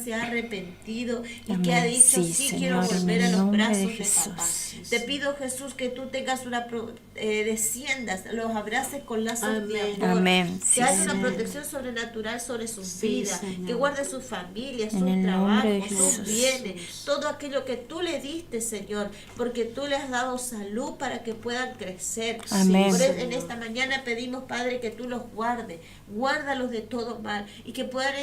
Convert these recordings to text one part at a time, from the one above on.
se ha arrepentido y Amén. que ha dicho, Sí, sí, Señor, quiero en volver el a los nombre de brazos de Jesús. papá. Te pido, Jesús, que tú tengas desciendas, los abraces con lazos de Amén. amor. Amén. Que Sí, haya una Señor. protección sobrenatural sobre sus Sí, vidas, Señor. que guarde su familia, sus En el nombre de trabajos, sus Jesús. bienes, todo aquello que tú le diste, Señor, porque tú le has dado salud para que puedan crecer. Amén. Por eso, en Señor. esta mañana pedimos, Padre, que tú los guardes, guárdalos de todo mal y que puedan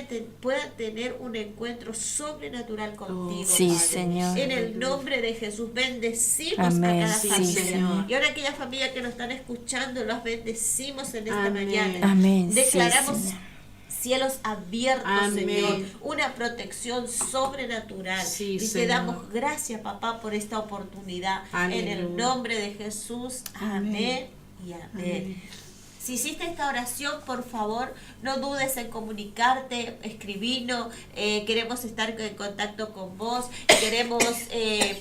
tener un encuentro sobrenatural contigo, Sí, Padre. Señor. En el nombre de Jesús, bendecimos Amén. a cada Sí, familia. Señor. Y ahora aquella familia que nos están escuchando, los bendecimos en esta Amén. mañana. Amén. Sí, Declaramos Señor. cielos abiertos, Amén. Señor, una protección sobrenatural. Sí, y te Señor. damos gracias, papá, por esta oportunidad. En el Aleluya. nombre de Jesús, amén y amén. Amén. Si hiciste esta oración, por favor, no dudes en comunicarte, escribirnos. Queremos estar en contacto con vos, queremos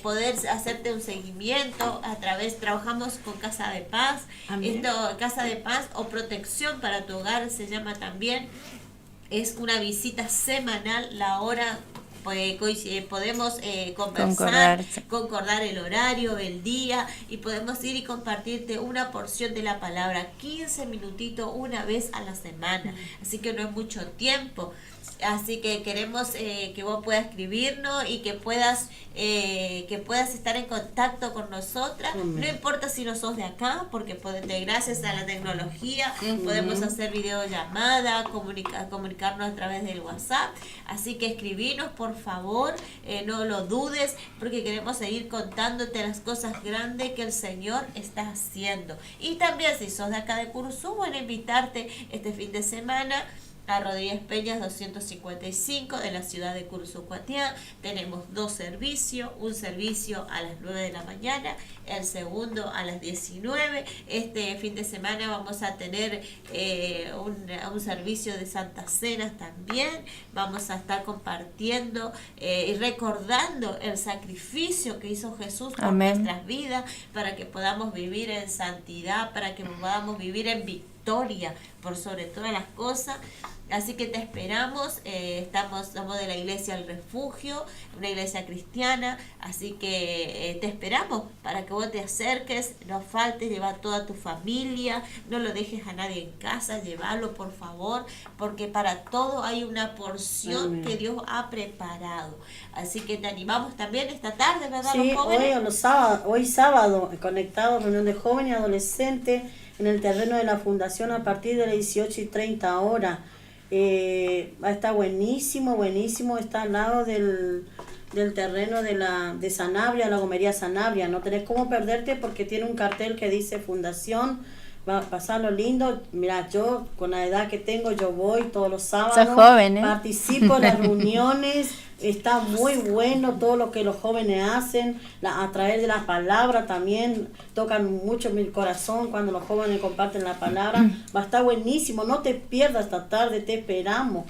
poder hacerte un seguimiento a través, trabajamos con Casa de Paz. Amén. Casa de Paz o Protección para tu Hogar se llama también. Es una visita semanal, la hora podemos conversar, concordar el horario, el día, y podemos ir y compartirte una porción de la palabra, 15 minutitos una vez a la semana, así que no es mucho tiempo. Así que queremos que vos puedas escribirnos y que puedas estar en contacto con nosotras. Amén. No importa si no sos de acá, porque gracias a la tecnología podemos hacer videollamada, comunicarnos a través del WhatsApp. Así que escribinos, por favor, no lo dudes, porque queremos seguir contándote las cosas grandes que el Señor está haciendo. Y también, si sos de acá de Curuzú, bueno, invitarte este fin de semana a Rodríguez Peñas 255 de la ciudad de Curuzú-Cuatiá. Tenemos dos servicios, un servicio a las 9 de la mañana, el segundo a las 19. Este fin de semana vamos a tener un servicio de Santas Cenas también. Vamos a estar compartiendo y recordando el sacrificio que hizo Jesús por Amén. nuestras vidas, para que podamos vivir en santidad, para que podamos vivir en victoria por sobre todas las cosas. Así que te esperamos, somos de la iglesia El Refugio, una iglesia cristiana, así que te esperamos para que vos te acerques, no faltes, lleva toda tu familia, no lo dejes a nadie en casa, llévalo por favor, porque para todo hay una porción Amén. que Dios ha preparado. Así que te animamos también esta tarde, ¿verdad, Sí, los jóvenes? hoy sábado, conectado, reunión de jóvenes y adolescentes en el terreno de la fundación a partir de las 18:30 horas. Va a estar buenísimo, está al lado del terreno de Sanabria, la gomería Sanabria. No tenés cómo perderte porque tiene un cartel que dice Fundación. Va a pasarlo lindo. Mira, yo con la edad que tengo, yo voy todos los sábados. Sos joven, ¿eh? Participo en las reuniones. Está muy bueno todo lo que los jóvenes hacen, a través de la palabra también tocan mucho mi corazón cuando los jóvenes comparten la palabra. Va a estar buenísimo, no te pierdas esta tarde, te esperamos.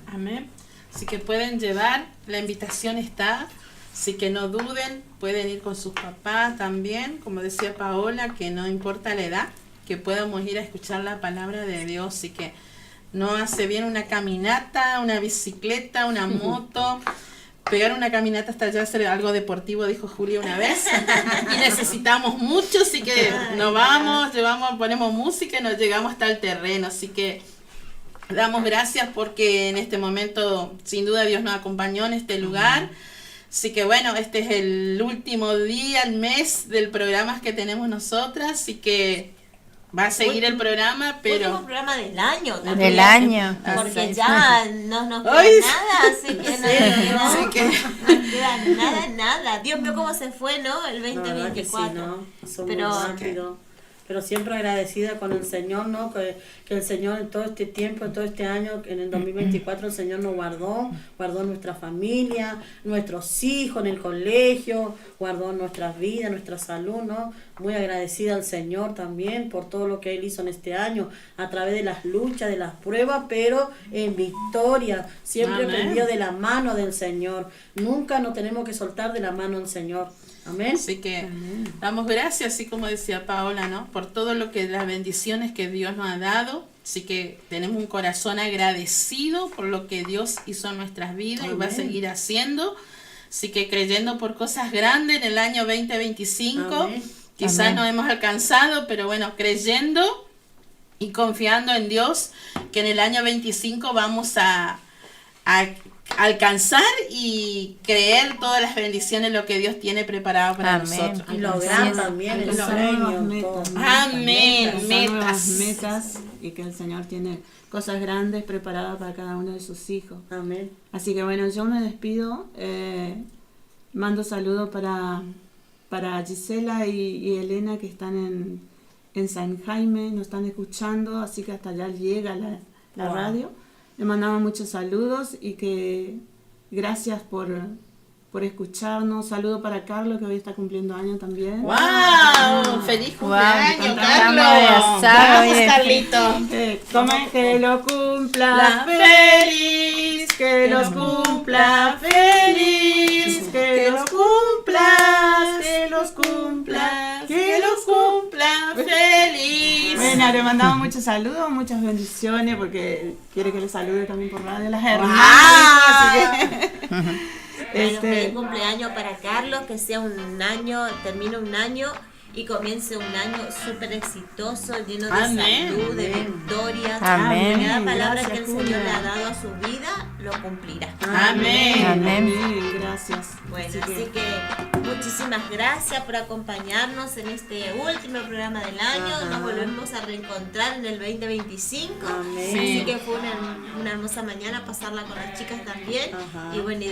Amén. Así que pueden llevar, la invitación está, así que no duden, pueden ir con sus papás también, como decía Paola, que no importa la edad, que podamos ir a escuchar la palabra de Dios, así que no hace bien una caminata, una bicicleta, una moto, pegar una caminata hasta allá, hacer algo deportivo, dijo Julia una vez, y necesitamos mucho, así que nos vamos, ponemos música y nos llegamos hasta el terreno, así que damos gracias porque en este momento sin duda Dios nos acompañó en este lugar. Así que bueno, este es el último día, el mes del programa que tenemos nosotras, así que va a seguir el programa, pero Último programa del año también. Del año. Porque Así. ya no nos queda Ay, nada, así que así que no queda nada. Dios mío, cómo se fue, ¿no? El La verdad que sí, 2024. ¿no? Pasó Pero- muy rápido. Pero siempre agradecida con el Señor, ¿no? Que el Señor en todo este tiempo, en todo este año, en el 2024 el Señor nos guardó nuestra familia, nuestros hijos en el colegio, guardó nuestras vidas, nuestra salud, ¿no? Muy agradecida al Señor también por todo lo que Él hizo en este año, a través de las luchas, de las pruebas, pero en victoria, siempre Amén. prendido de la mano del Señor. Nunca nos tenemos que soltar de la mano del Señor. Amén. así que damos gracias, así como decía Paola, ¿no? Por todo lo que, las bendiciones que Dios nos ha dado. Así que tenemos un corazón agradecido por lo que Dios hizo en nuestras vidas y va a seguir haciendo. Así que creyendo por cosas grandes en el año 2025. Amén. Quizás no hemos alcanzado, pero bueno, creyendo y confiando en Dios que en el año 25 vamos a alcanzar y creer todas las bendiciones, lo que Dios tiene preparado para nosotros. Y lograr también el sueño. Amén. Metas, y que el Señor tiene cosas grandes preparadas para cada uno de sus hijos. Amén. Así que bueno, yo me despido. Mando saludos para Gisela y Elena, que están en San Jaime, nos están escuchando, así que hasta allá llega la radio. Le mandamos muchos saludos y que gracias por escucharnos. Saludo para Carlos, que hoy está cumpliendo años también. ¡Wow! ¡Feliz cumpleaños, Carlos! Vamos, Carlito. Que lo cumpla feliz, que los cumpla feliz, que los cumpla, que los cumpla, que los cumpla feliz. Bueno, le mandamos muchos saludos, muchas bendiciones, porque quiere que le salude también por radio las hermanas. Así que, feliz cumpleaños para Carlos, que sea termine un año y comience un año súper exitoso, lleno de salud, de victorias. Amén. Cada palabra Gracias, que el Señor Julia. le ha dado a su vida, lo cumplirá. Amén. Amén. Gracias. Bueno, así que muchísimas gracias por acompañarnos en este último programa del año. Ajá. Nos volvemos a reencontrar en el 2025. Amén. Así Sí. que fue una hermosa mañana pasarla con las chicas también. Ajá. Y bueno, y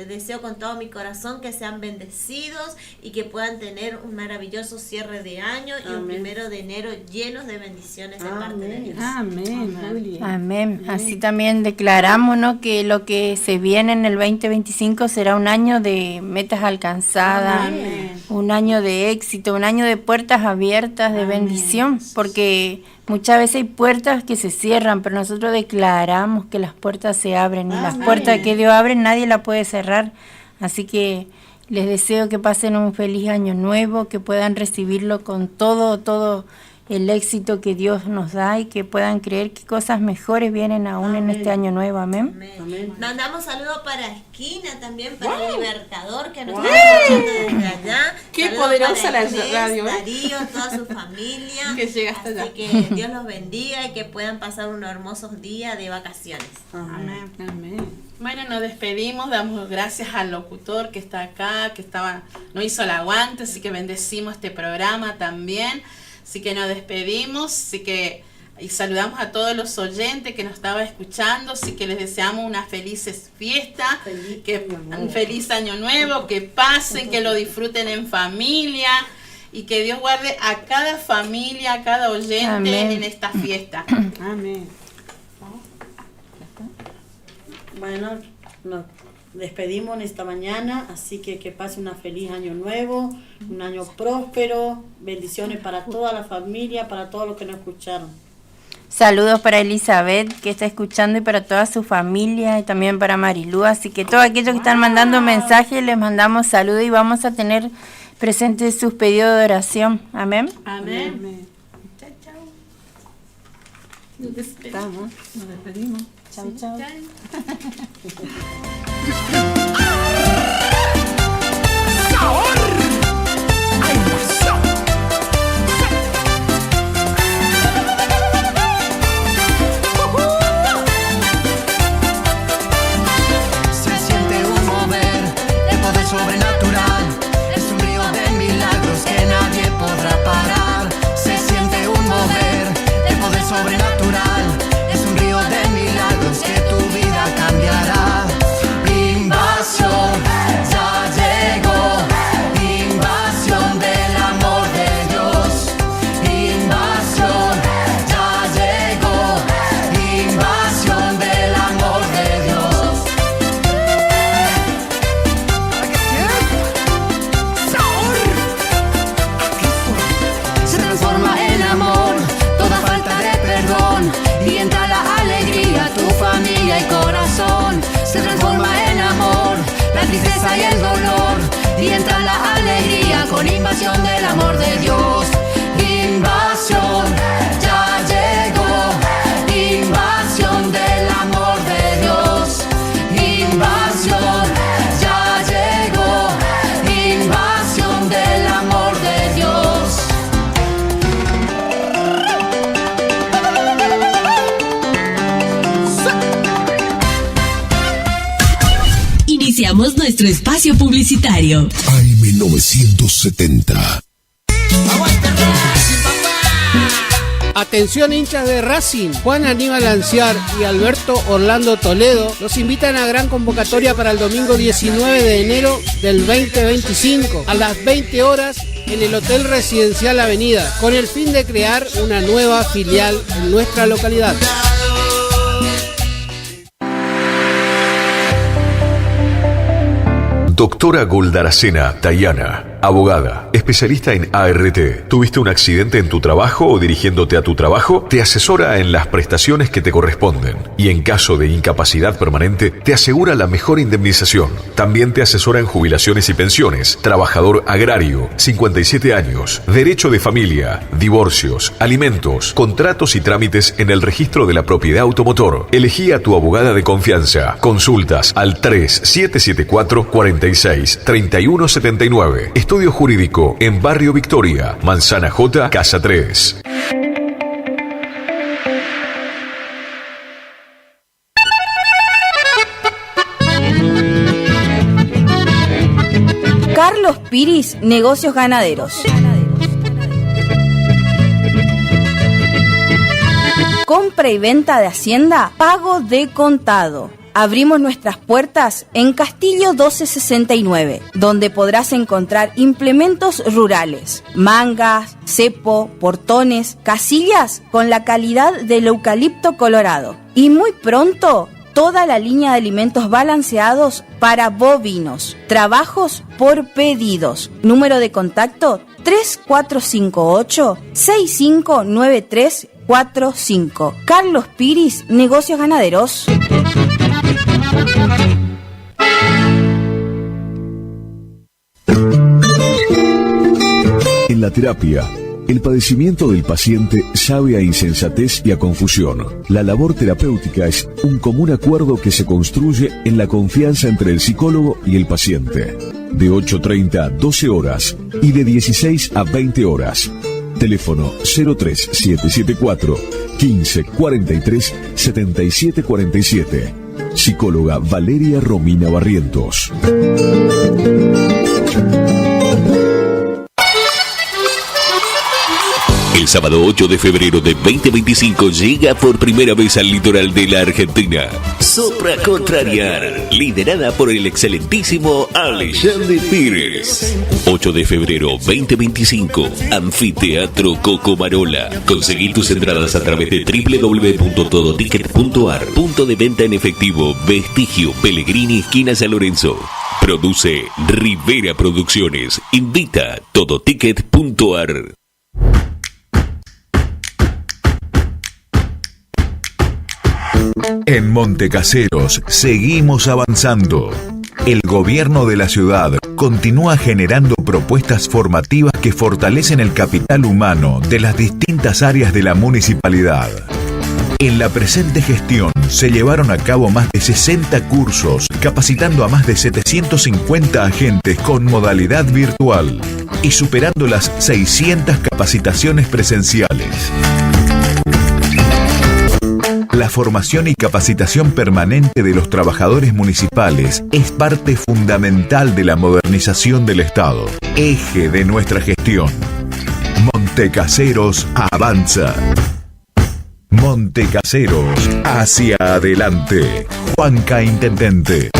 deseo con todo mi corazón que sean bendecidos y que puedan tener un maravilloso cierre de año y un Amén. 1 de enero llenos de bendiciones de parte de Amén. Dios. Amén, Julia. Amén. Así también declaramos, ¿no?, que lo que se viene en el 2025 será un año de metas alcanzadas, Amén. un año de éxito, un año de puertas abiertas, de bendición, porque muchas veces hay puertas que se cierran, pero nosotros declaramos que las puertas se abren y las Amén. puertas que Dios abre nadie la puede cerrar. Así que les deseo que pasen un feliz año nuevo, que puedan recibirlo con todo el éxito que Dios nos da y que puedan creer que cosas mejores vienen aún en este año nuevo. Amén. Amén. Amén. Mandamos saludos para Esquina también, para el Libertador, que nos está escuchando desde allá. Qué Saludos poderosa para la Inés, radio, ¿eh? Darío, toda su familia. Que llega hasta Así allá. que Dios los bendiga y que puedan pasar unos hermosos días de vacaciones. Amén. Amén. Bueno, nos despedimos, damos gracias al locutor que está acá, que no hizo el aguante, así que bendecimos este programa también. Así que nos despedimos, y saludamos a todos los oyentes que nos estaban escuchando, así que les deseamos unas felices fiestas, un feliz año nuevo, que pasen, que lo disfruten en familia y que Dios guarde a cada familia, a cada oyente Amén. en esta fiesta. Amén. Bueno, nos despedimos en esta mañana, así que pase un feliz año nuevo, un año próspero, bendiciones para toda la familia, para todos los que nos escucharon. Saludos para Elizabeth, que está escuchando, y para toda su familia, y también para Marilú. Así que todos aquellos que están mandando mensajes, les mandamos saludos y vamos a tener presentes sus pedidos de oración. Amén. Amén. Amén. Chao, chao. Nos despedimos. Estamos, nos despedimos. Chau, chau. Se siente un mover de poder sobrenatural. Es un río de milagros que nadie podrá parar. Se siente un mover de poder sobrenatural. Es un río de milagros que tu vida cambiará. Invasión ya llegó. Invasión del amor de Dios. Invasión ya llegó. Invasión del amor de Dios. Se transforma en amor toda falta de perdón y entra la alegría a tu familia y corazón. Se transforma en amor la tristeza y el dolor y entra la alegría con invasión del amor de Dios. Invasión ya llegó. Iniciamos nuestro espacio publicitario. AM970. Atención hinchas de Racing, Juan Aníbal Anciar y Alberto Orlando Toledo los invitan a gran convocatoria para el domingo 19 de enero del 2025 a las 20 horas en el Hotel Residencial Avenida, con el fin de crear una nueva filial en nuestra localidad. Doctora Goldaracena Tayana, abogada, especialista en ART. ¿Tuviste un accidente en tu trabajo o dirigiéndote a tu trabajo? Te asesora en las prestaciones que te corresponden y en caso de incapacidad permanente te asegura la mejor indemnización. También te asesora en jubilaciones y pensiones, trabajador agrario, 57 años, derecho de familia, divorcios, alimentos, contratos y trámites en el registro de la propiedad automotor. Elegí a tu abogada de confianza. Consultas al 3774-46-3179. Estudio Jurídico en Barrio Victoria, Manzana J, Casa 3. Carlos Piris, Negocios Ganaderos. Compra y venta de hacienda, pago de contado. Abrimos nuestras puertas en Castillo 1269, donde podrás encontrar implementos rurales, mangas, cepo, portones, casillas con la calidad del eucalipto colorado. Y muy pronto, toda la línea de alimentos balanceados para bovinos. Trabajos por pedidos. Número de contacto 3458-659345. Carlos Piris, Negocios Ganaderos. En la terapia, el padecimiento del paciente sabe a insensatez y a confusión. La labor terapéutica es un común acuerdo que se construye en la confianza entre el psicólogo y el paciente. De 8:30 a 12 horas y de 16 a 20 horas. Teléfono 03774 1543 7747. Psicóloga Valeria Romina Barrientos. El sábado 8 de febrero de 2025 llega por primera vez al litoral de la Argentina Sopra Contrariar, liderada por el excelentísimo Alexandre Pires. 8 de febrero 2025, Anfiteatro Cocomarola. Conseguí tus entradas a través de www.todoticket.ar. Punto de venta en efectivo, Vestigio, Pellegrini, esquina San Lorenzo. Produce Rivera Producciones. Invita Todoticket.ar. En Montecaseros seguimos avanzando. El gobierno de la ciudad continúa generando propuestas formativas que fortalecen el capital humano de las distintas áreas de la municipalidad. En la presente gestión se llevaron a cabo más de 60 cursos, capacitando a más de 750 agentes con modalidad virtual y superando las 600 capacitaciones presenciales. La formación y capacitación permanente de los trabajadores municipales es parte fundamental de la modernización del Estado, eje de nuestra gestión. Montecaseros avanza. Montecaseros hacia adelante. Juanca Intendente.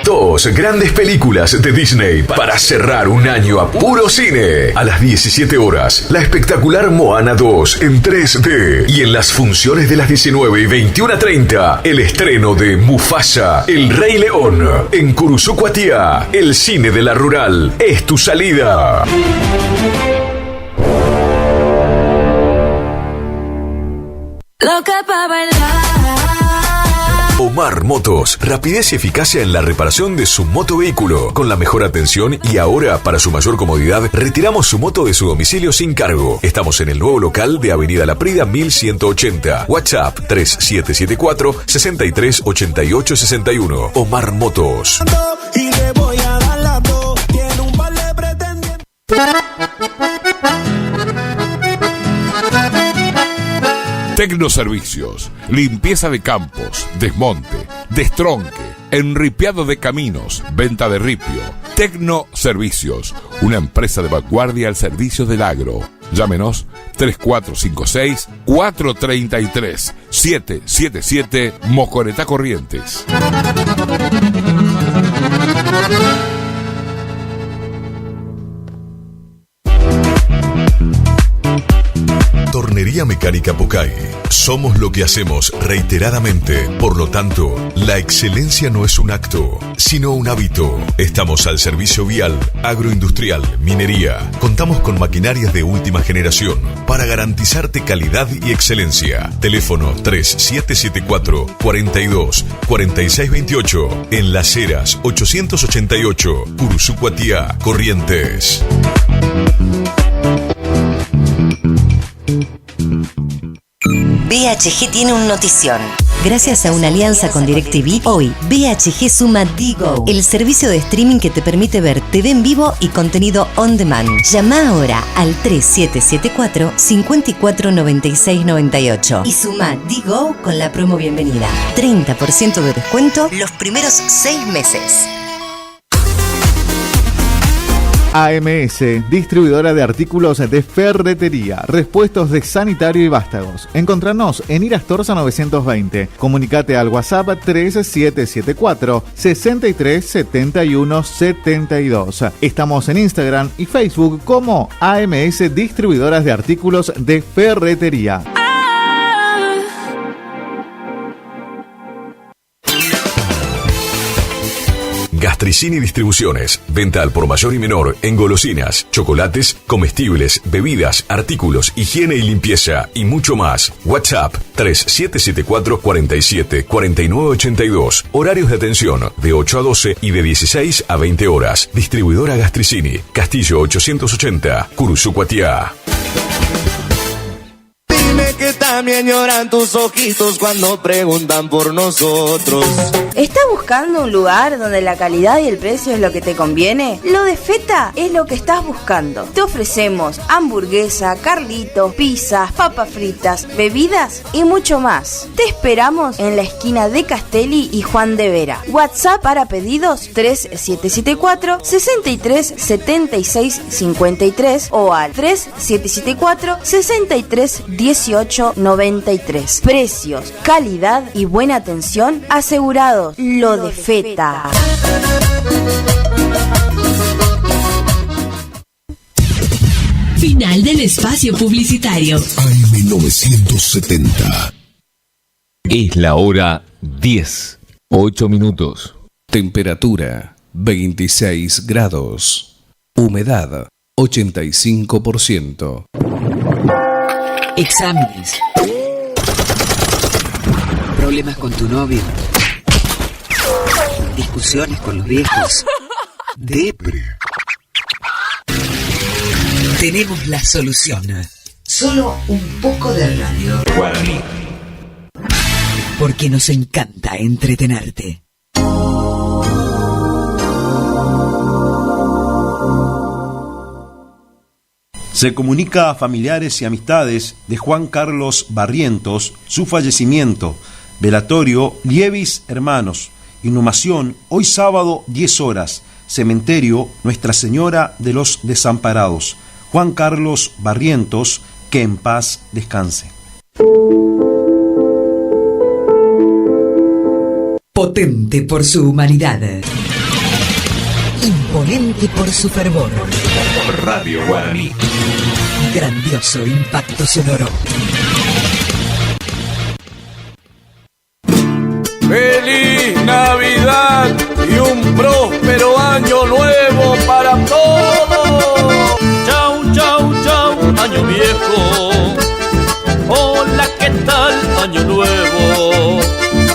Dos grandes películas de Disney para cerrar un año a puro cine. A las 17 horas, la espectacular Moana 2 en 3D. Y en las funciones de las 19 y 21:30, el estreno de Mufasa, El Rey León. En Curuzucuatía, el cine de la rural es tu salida. Loca pa' bailar. Omar Motos, rapidez y eficacia en la reparación de su motovehículo, con la mejor atención y ahora, para su mayor comodidad, retiramos su moto de su domicilio sin cargo. Estamos en el nuevo local de Avenida La Prida 1180. WhatsApp 3774-638861. Omar Motos. Y le voy a dar las dos. Tiene un par de pretendientes. Tecnoservicios, limpieza de campos, desmonte, destronque, enripiado de caminos, venta de ripio. Tecnoservicios, una empresa de vanguardia al servicio del agro. Llámenos 3456-433-777 Mocoretá Corrientes. Tornería Mecánica Pocay. Somos lo que hacemos reiteradamente. Por lo tanto, la excelencia no es un acto, sino un hábito. Estamos al servicio vial, agroindustrial, minería. Contamos con maquinarias de última generación para garantizarte calidad y excelencia. Teléfono 3774 42 46 28 en Las Heras 888, Curuzú-Cuatiá, Corrientes. BHG tiene una notición. Gracias a una alianza con DirecTV, hoy BHG suma Digo, el servicio de streaming que te permite ver TV en vivo y contenido on demand. Llama ahora al 3774 54 96 98 y suma Digo con la promo bienvenida. 30% de descuento los primeros 6 meses. AMS, distribuidora de artículos de ferretería, repuestos de sanitario y vástagos. Encontranos en Irastorza 920. Comunicate al WhatsApp 3774 63 71 72. Estamos en Instagram y Facebook como AMS Distribuidoras de Artículos de Ferretería. Gastricini Distribuciones. Venta al por mayor y menor en golosinas, chocolates, comestibles, bebidas, artículos, higiene y limpieza y mucho más. WhatsApp 3774 47 49 82. Horarios de atención de 8 a 12 y de 16 a 20 horas. Distribuidora Gastricini. Castillo 880, Curuzú-Cuatiá. Que también lloran tus ojitos cuando preguntan por nosotros. ¿Estás buscando un lugar donde la calidad y el precio es lo que te conviene? Lo de Feta es lo que estás buscando. Te ofrecemos hamburguesa, carlitos, pizzas, papas fritas, bebidas y mucho más. Te esperamos en la esquina de Castelli y Juan de Vera. WhatsApp para pedidos 3774 63 76 53 o al 3774 63 18 93. Precios, calidad y buena atención asegurados. Lo de Feta. Final del espacio publicitario. AM970. Es la hora 10, 8 minutos. Temperatura 26 grados. Humedad 85%. Exámenes. Problemas con tu novio. Discusiones con los viejos. Depre. Tenemos la solución. Solo un poco de radio. Guaraní. Porque nos encanta entretenerte. Se comunica a familiares y amistades de Juan Carlos Barrientos su fallecimiento. Velatorio Lievis Hermanos. Inhumación hoy sábado 10 horas. Cementerio Nuestra Señora de los Desamparados. Juan Carlos Barrientos, que en paz descanse. Potente por su humanidad. Imponente por su fervor. Radio Guaraní. Grandioso impacto sonoro. ¡Feliz Navidad y un próspero año nuevo para todos! ¡Chau, chau, chau, año viejo! ¡Hola, qué tal, año nuevo!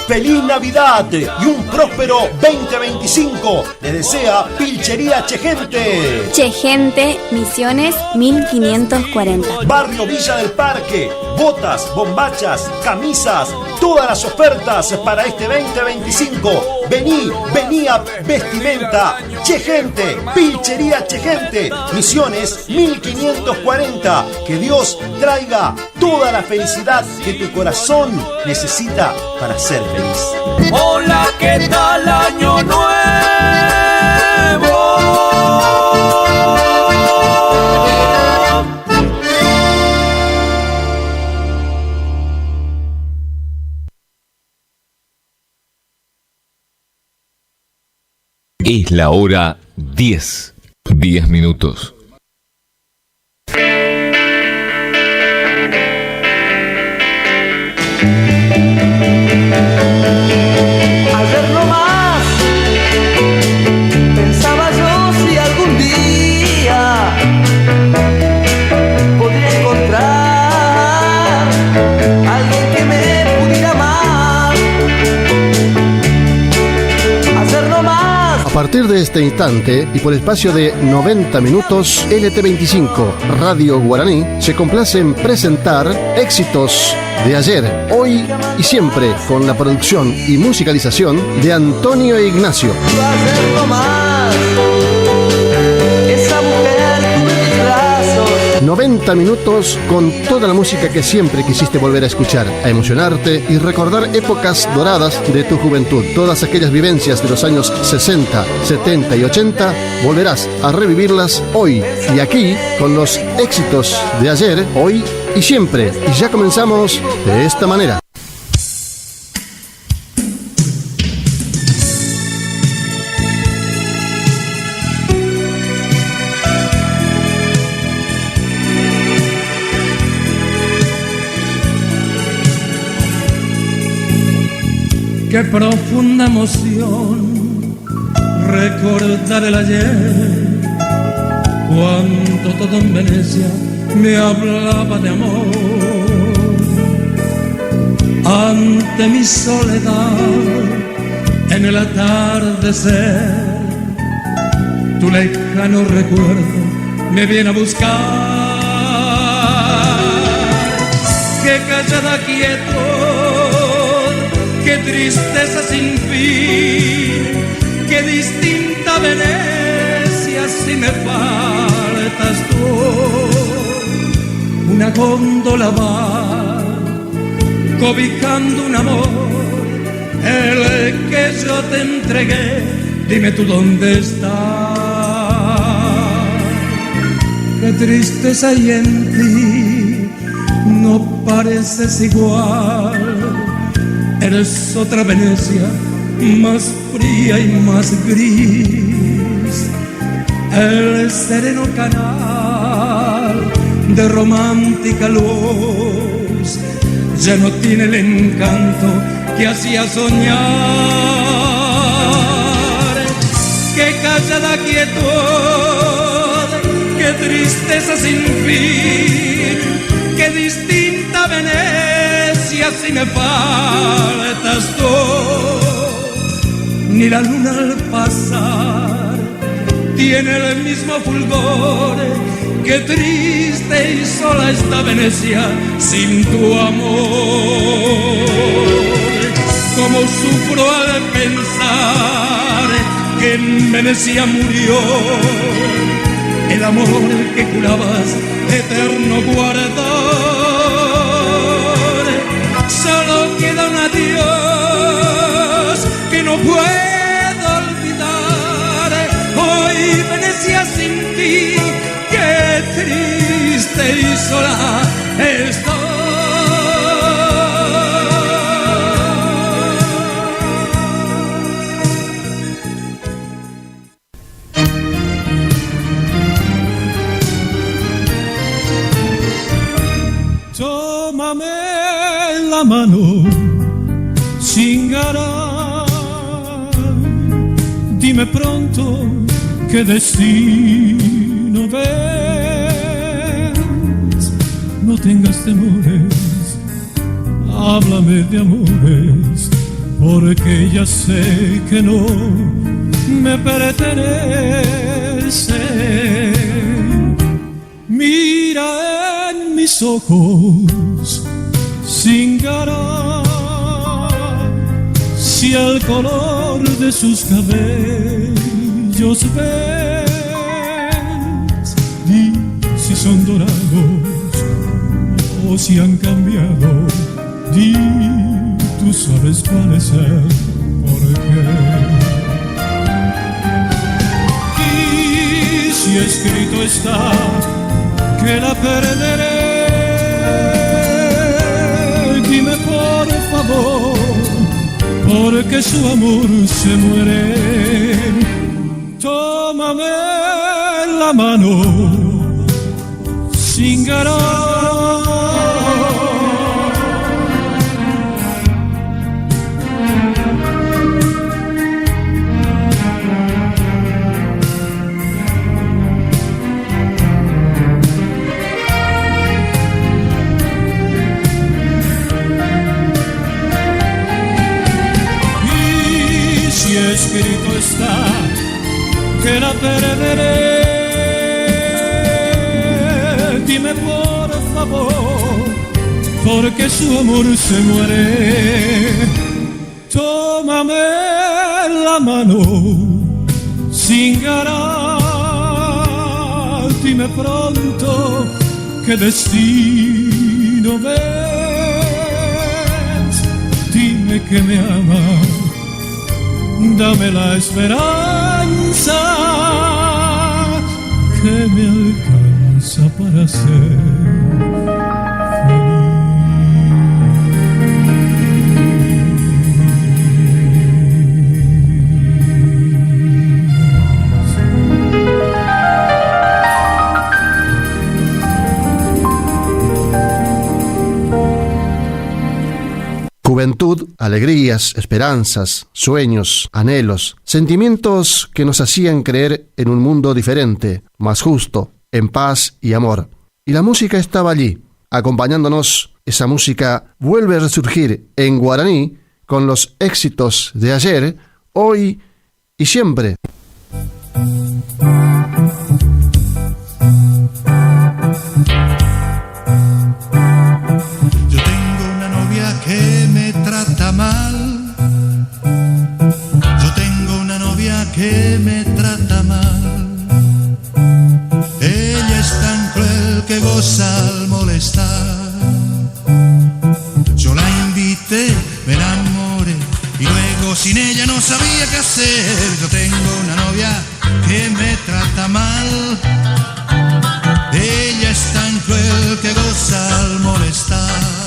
¡Feliz Navidad y un próspero 2025! Les desea Pilchería Chegente. Chegente, Misiones 1540. Barrio Villa del Parque. Botas, bombachas, camisas, todas las ofertas para este 2025. Vení a Vestimenta Che Gente, Pilchería Che Gente, Misiones 1540. Que Dios traiga toda la felicidad que tu corazón necesita para ser feliz. Hola, ¿qué tal? Año nuevo. Es la hora 10. 10 minutos. Ayer nomás pensaba yo si algún día podría encontrar alguien que me pudiera amar. Ayer nomás. A partir de este instante y por espacio de 90 minutos, LT25 Radio Guaraní se complace en presentar éxitos de ayer, hoy y siempre, con la producción y musicalización de Antonio Ignacio. Ayer nomás esa mujer tuve en mis brazos. 90 minutos con toda la música que siempre quisiste volver a escuchar, a emocionarte y recordar épocas doradas de tu juventud. Todas aquellas vivencias de los años 60, 70 y 80, volverás a revivirlas hoy y aquí con los éxitos de ayer, hoy y siempre. Y ya comenzamos de esta manera. Qué profunda emoción recordar el ayer, cuando todo en Venecia me hablaba de amor. Ante mi soledad en el atardecer, tu lejano recuerdo me viene a buscar. Qué callada quietud, qué tristeza sin fin, qué distinta Venecia si me faltas tú. Una góndola va cobijando un amor, el que yo te entregué, dime tú dónde está. Qué tristeza hay en ti, no pareces igual. Eres otra Venecia, más fría y más gris. El sereno canal de romántica luz ya no tiene el encanto que hacía soñar. Qué callada quietud, qué tristeza sin fin, qué distinta Venecia si me faltas tú. Ni la luna al pasar tiene el mismo fulgor, qué triste y sola está Venecia sin tu amor. Cómo sufro al pensar que en Venecia murió el amor que jurabas eterno guardar. Solo queda un adiós que no puedo olvidar. Hoy Venecia sin ti, qué triste y sola estoy. Tómame la mano, Zingara, dime pronto qué destino ves. No tengas temores, háblame de amores, porque ya sé que no me pertenece. Mira en mis ojos, Zingara, si el color de sus cabellos ellos ves, di si son dorados o si han cambiado, di tú sabes cuál es el porqué. Y si escrito está que la perderé, dime por favor, porque su amor se muere. Tómame la mano, Zingara. Escrito está que la perderé, dime por favor, porque su amor se muere. Tómame la mano, Zingara, dime pronto qué destino ves, dime que me amas, dame la esperanza que me alcanza para ser Juventud, alegrías, esperanzas, sueños, anhelos, sentimientos que nos hacían creer en un mundo diferente, más justo, en paz y amor. Y la música estaba allí, acompañándonos. Esa música vuelve a resurgir en guaraní con los éxitos de ayer, hoy y siempre. Que me trata mal. Yo tengo una novia que me trata mal. Ella es tan cruel que goza al molestar. Yo la invité, me enamoré y luego sin ella no sabía qué hacer. Yo tengo una novia que me trata mal. Ella es tan cruel que goza al molestar.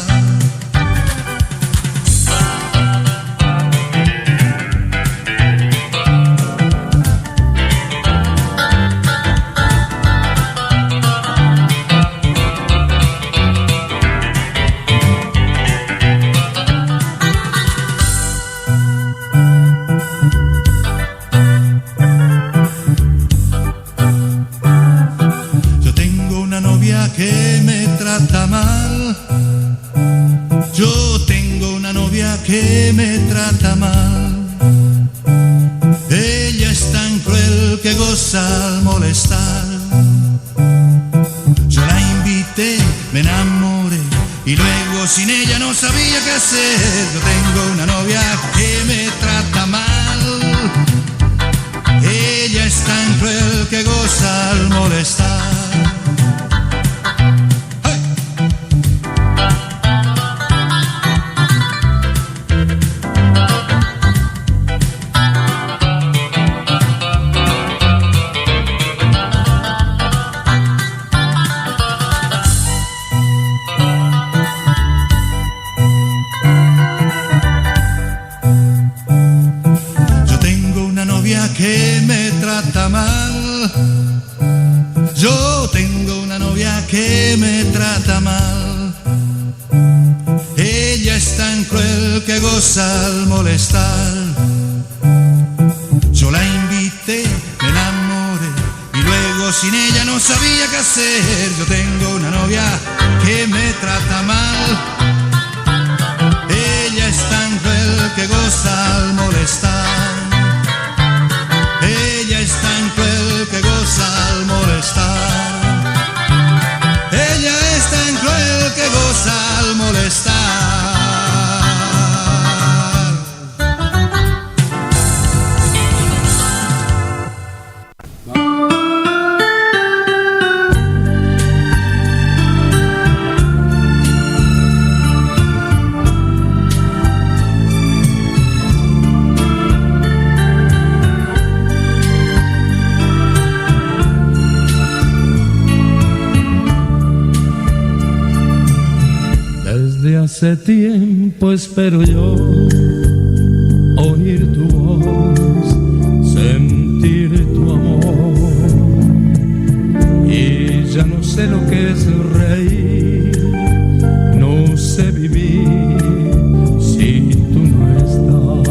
Que me trata mal. Yo tengo una novia que me trata mal. Ella es tan cruel que goza al molestar. Yo la invité, me enamoré y luego sin ella no sabía qué hacer. Yo tengo una novia que me trata mal. Ella es tan cruel que goza al molestar. Que me trata mal. Yo tengo una novia que me trata mal. Ella es tan cruel que goza al molestar. Yo la invité, me enamoré y luego sin ella no sabía qué hacer. Yo tengo una novia que me trata mal. Ella es tan cruel que goza al molestar. Ella es tan cruel que goza al molestar. Ella es tan cruel que goza al molestar. hace tiempo espero yo oír tu voz, sentir tu amor, y ya no sé lo que es reír, no sé vivir si tú no estás.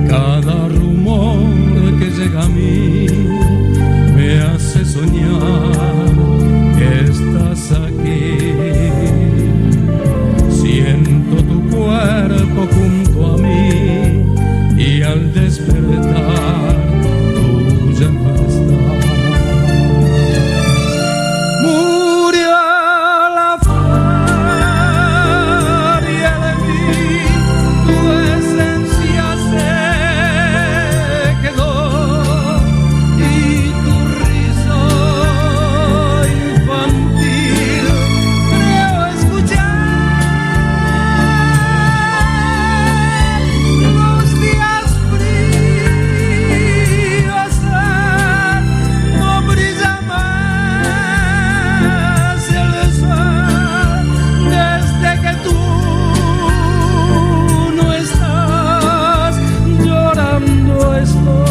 Cada rumor que llega a mí me hace soñar que estás aquí. Siento tu cuerpo junto a mí y al despertar tú ya no estás. Murió la furia de mí, tu esencia se quedó y tu rizo infantil creo escuchar. Los días fríos no brilla más el sol desde que tú no estás, llorando estoy.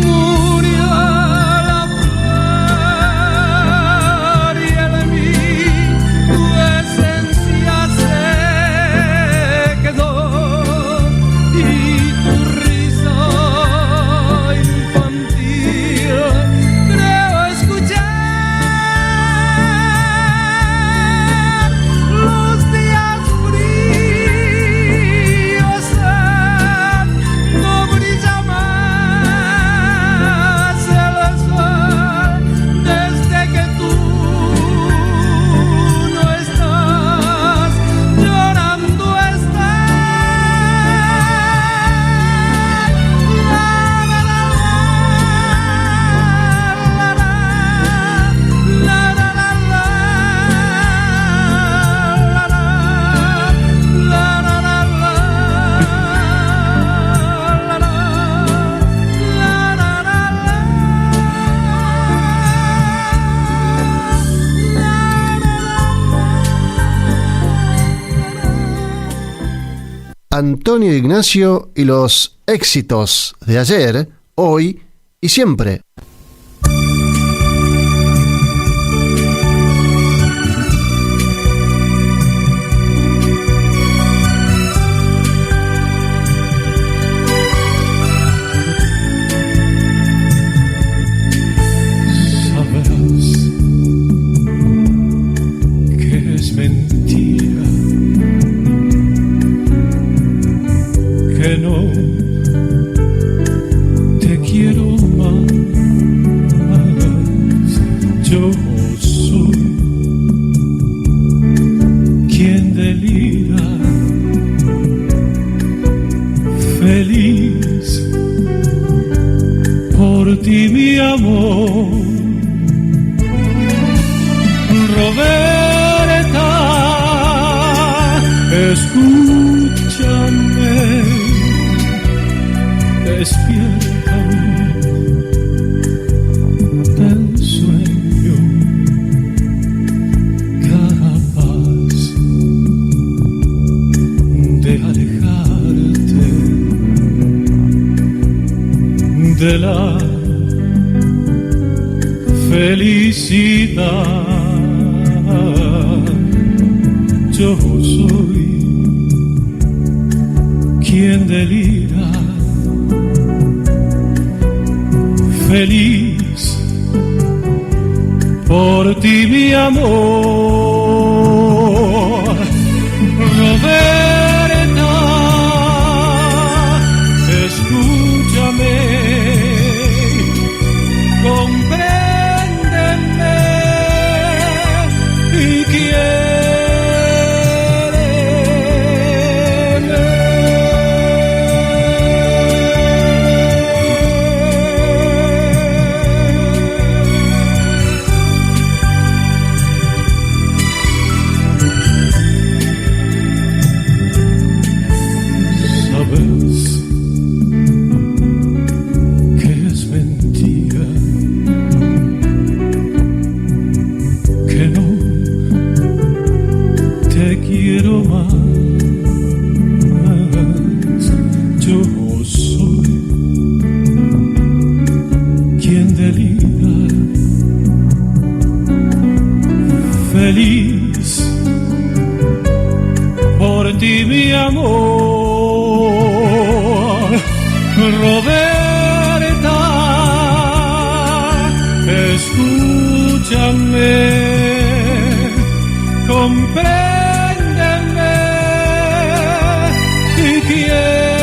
Murió la furia de mí, tu esencia se quedó y tu risa infantil creo escuchar. Los días fríos no brilla más el sol desde que tú no estás, llorando estás. Antonio Ignacio y los éxitos de ayer, hoy y siempre. Sabrás que es mentira, que no te quiero más. Yo soy quien delira, feliz por ti, mi amor. Roberta, escúchame, despierta del sueño, capaz de alejarte de la felicidad. Yo soy quien delira, feliz por ti, mi amor. Roberta, escúchame, compréndeme y quiéreme. escúchame, compréndeme y quiere.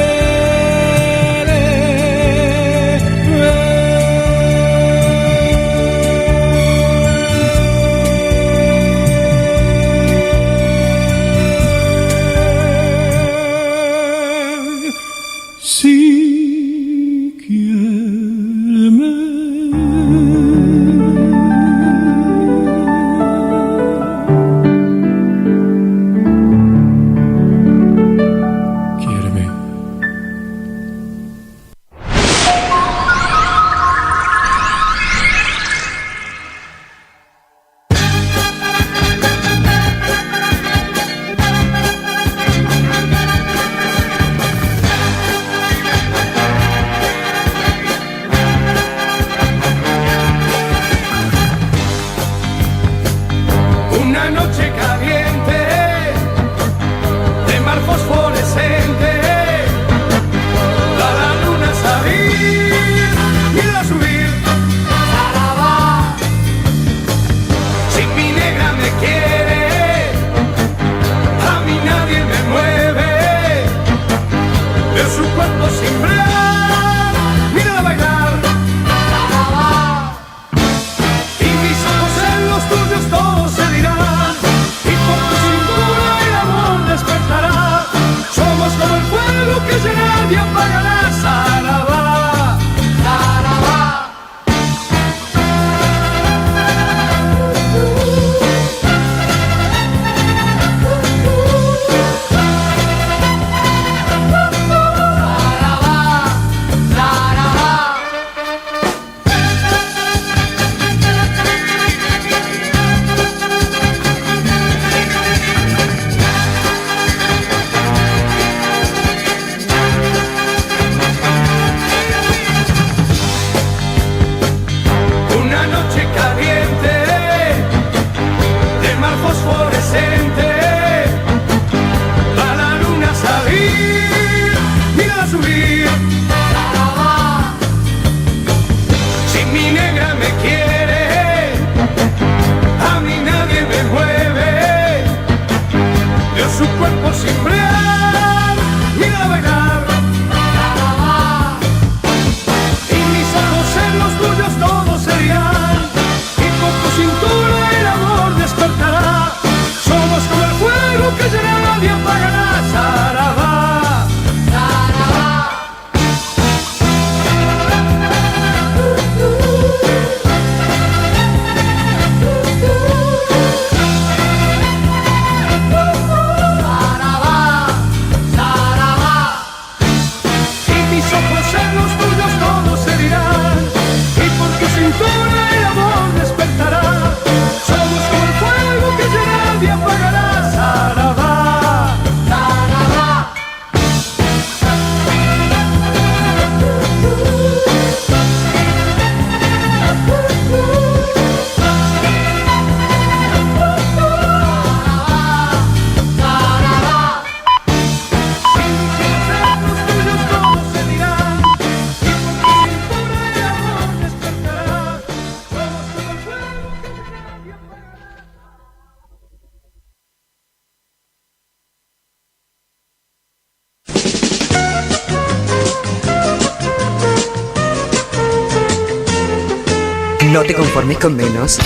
No te conformes con menos.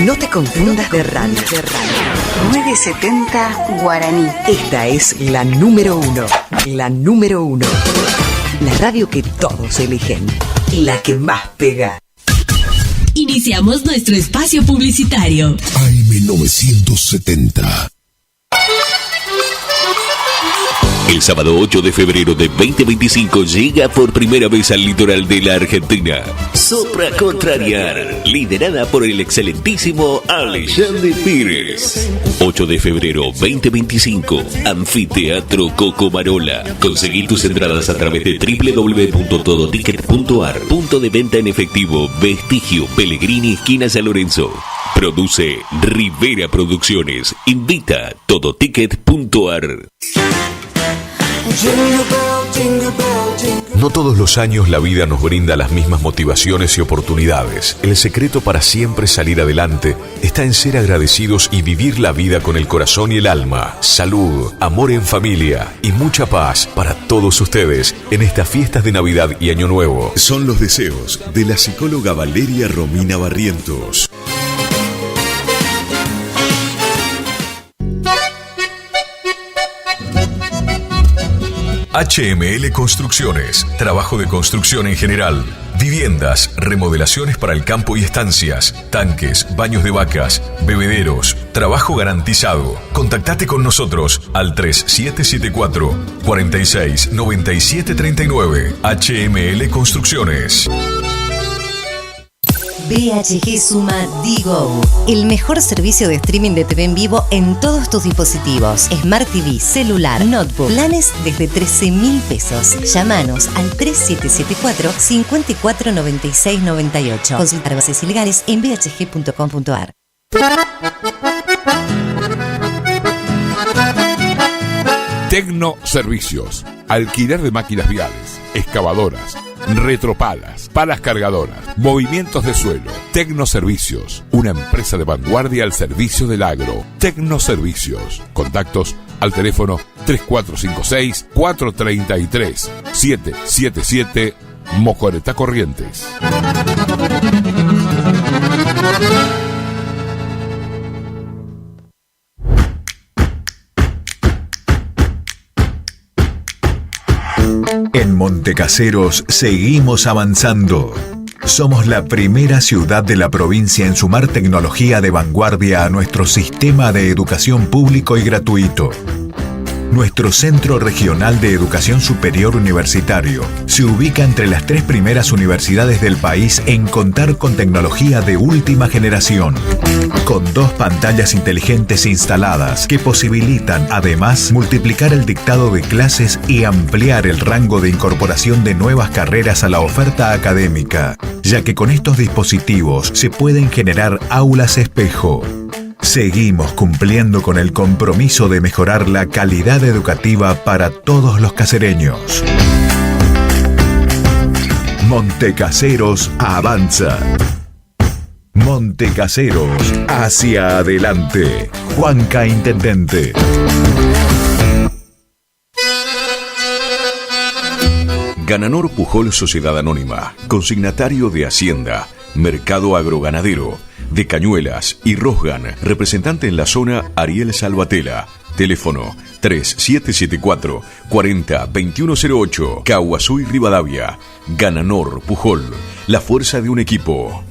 No te confundas de radio. 970 Guaraní. Esta es la número 1. La número 1. La radio que todos eligen. La que más pega. Iniciamos nuestro espacio publicitario. AM970. El sábado 8 de febrero de 2025 llega por primera vez al litoral de la Argentina. Sopra Contrariar, liderada por el excelentísimo Alexandre Pires. 8 de febrero 2025, Anfiteatro Cocomarola. Conseguí tus entradas a través de www.todoticket.ar. Punto de venta en efectivo, Vestigio, Pellegrini, esquina San Lorenzo. Produce Rivera Producciones. Invita todoticket.ar. Jingle bell, No todos los años la vida nos brinda las mismas motivaciones y oportunidades. El secreto para siempre salir adelante está en ser agradecidos y vivir la vida con el corazón y el alma. Salud, amor en familia y mucha paz para todos ustedes en estas fiestas de Navidad y Año Nuevo. Son los deseos de la psicóloga Valeria Romina Barrientos. HML Construcciones, trabajo de construcción en general, viviendas, remodelaciones para el campo y estancias, tanques, baños de vacas, bebederos, trabajo garantizado. Contactate con nosotros al 3774 46 97 39. HML Construcciones. BHG Suma Digo, el mejor servicio de streaming de TV en vivo en todos tus dispositivos. Smart TV, celular, notebook, planes desde 13.000 pesos. Llámanos al 3774 54 96 98. Consultar bases ilegales en bhg.com.ar. Tecno Servicios, alquiler de máquinas viales, excavadoras, retropalas, palas cargadoras, movimientos de suelo. Tecno Servicios, una empresa de vanguardia al servicio del agro. Tecno Servicios. Contactos al teléfono 3456-433-777 Mocoretá Corrientes. En Montecaseros seguimos avanzando. Somos la primera ciudad de la provincia en sumar tecnología de vanguardia a nuestro sistema de educación público y gratuito. Nuestro Centro Regional de Educación Superior Universitario se ubica entre las 3 primeras universidades del país en contar con tecnología de última generación, con 2 pantallas inteligentes instaladas que posibilitan además multiplicar el dictado de clases y ampliar el rango de incorporación de nuevas carreras a la oferta académica, ya que con estos dispositivos se pueden generar aulas espejo. Seguimos cumpliendo con el compromiso de mejorar la calidad educativa para todos los casereños. Montecaseros avanza. Montecaseros hacia adelante. Juanca Intendente. Gananor Pujol Sociedad Anónima, consignatario de Hacienda, Mercado Agroganadero, de Cañuelas y Rosgan, representante en la zona Ariel Salvatella. Teléfono 3774 40 2108, Caguazú y Rivadavia. Gananor Pujol, la fuerza de un equipo.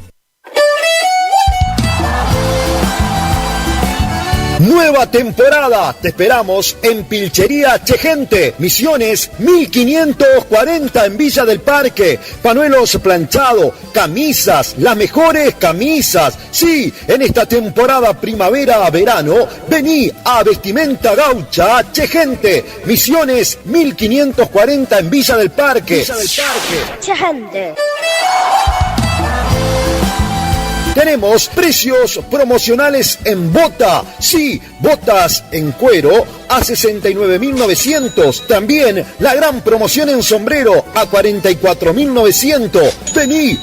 Nueva temporada, te esperamos en Pilchería Chegente, Misiones 1540 en Villa del Parque. Panuelos planchado, camisas, las mejores camisas. Sí, en esta temporada primavera-verano, vení a Vestimenta Gaucha Chegente, Misiones 1540 en Villa del Parque. Chegente. Tenemos precios promocionales en bota. Sí, botas en cuero a 69.900. También la gran promoción en sombrero a 44.900. Vení.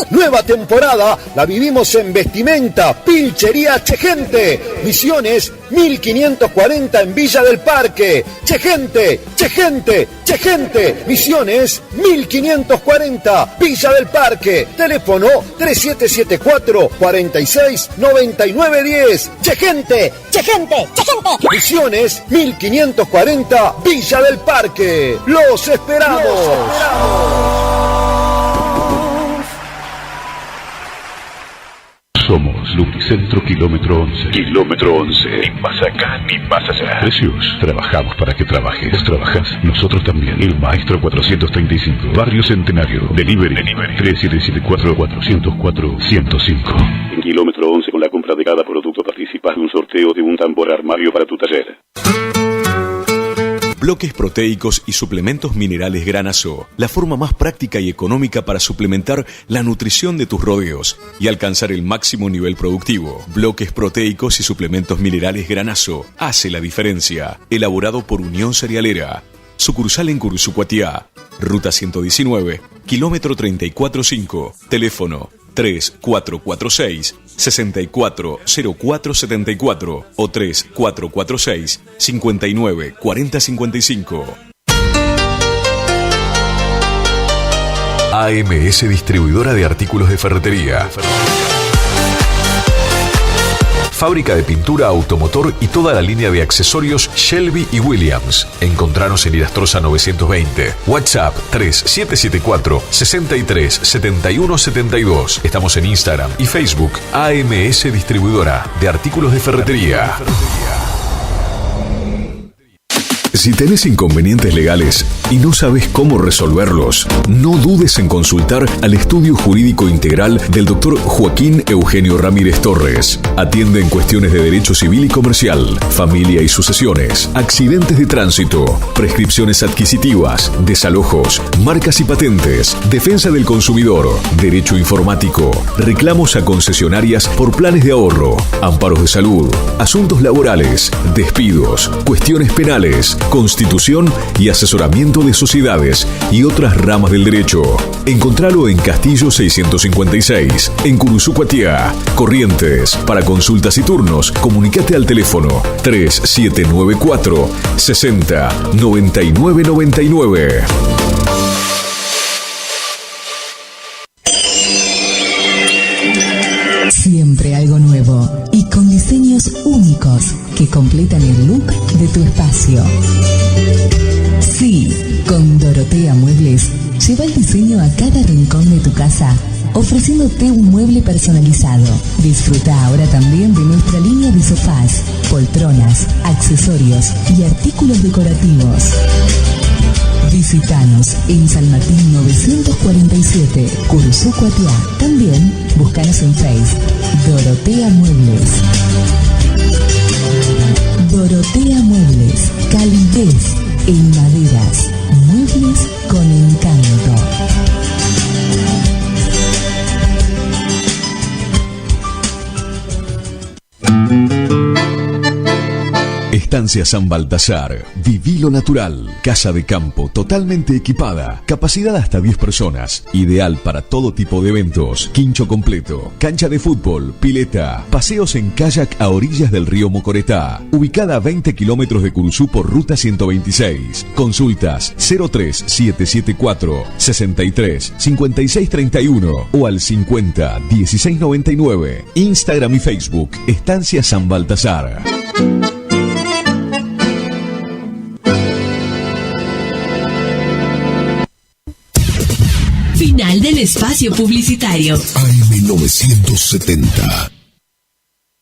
Nueva temporada la vivimos en Vestimenta Pilchería Chegente. Misiones 1540 en Villa del Parque. Chegente. Misiones 1540 Villa del Parque. Teléfono 3774 46 99 10. Chegente. Misiones 1540 Villa del Parque. Los esperamos. Somos Lubricentro Kilómetro 11. Kilómetro 11. Ni más acá ni más allá. Precios. Trabajamos para que trabajes. Vos trabajás, nosotros también. El Maestro 435. Barrio Centenario. Delivery. 3774-404-105. En Kilómetro 11, con la compra de cada producto participas de un sorteo de un tambor armario para tu taller. Bloques proteicos y suplementos minerales Granazo, la forma más práctica y económica para suplementar la nutrición de tus rodeos y alcanzar el máximo nivel productivo. Bloques proteicos y suplementos minerales Granazo hace la diferencia. Elaborado por Unión Cerealera. Sucursal en Curuzú-Cuatiá. Ruta 119, kilómetro 34.5. Teléfono 3446-640474 o 3446-594055. AMS Distribuidora de Artículos de Ferretería. Fábrica de pintura, automotor y toda la línea de accesorios Shelby y Williams. Encontranos en Irastrosa 920. WhatsApp 3774 63 71 72. Estamos en Instagram y Facebook. AMS Distribuidora de Artículos de Ferretería. Si tenés inconvenientes legales y no sabes cómo resolverlos, no dudes en consultar al Estudio Jurídico Integral del Dr. Joaquín Eugenio Ramírez Torres. Atiende en cuestiones de derecho civil y comercial, familia y sucesiones, accidentes de tránsito, prescripciones adquisitivas, desalojos, marcas y patentes, defensa del consumidor, derecho informático, reclamos a concesionarias por planes de ahorro, amparos de salud, asuntos laborales, despidos, cuestiones penales, constitución y asesoramiento de sociedades y otras ramas del derecho. Encontralo en Castillo 656, en Curuzú-Cuatiá, Corrientes. Para consultas y turnos, comunicate al teléfono 3794 60 99 99. Siempre algo nuevo y con diseños únicos que completan el look de tu espacio. Sí, con Dorotea Muebles, lleva el diseño a cada rincón de tu casa, ofreciéndote un mueble personalizado. Disfruta ahora también de nuestra línea de sofás, poltronas, accesorios y artículos decorativos. Visítanos en San Martín 947, Curuzú-Cuatiá. También búscanos en Facebook, Dorotea Muebles. Dorotea Muebles, calidez en maderas, muebles con encanto. Estancia San Baltasar. Viví lo natural. Casa de campo totalmente equipada. Capacidad hasta 10 personas. Ideal para todo tipo de eventos. Quincho completo. Cancha de fútbol. Pileta. Paseos en kayak a orillas del río Mocoretá. Ubicada a 20 kilómetros de Curuzú por ruta 126. Consultas 03774 63 56 31 o al 50 16 99. Instagram y Facebook. Estancia San Baltasar. Final del espacio publicitario. AM970.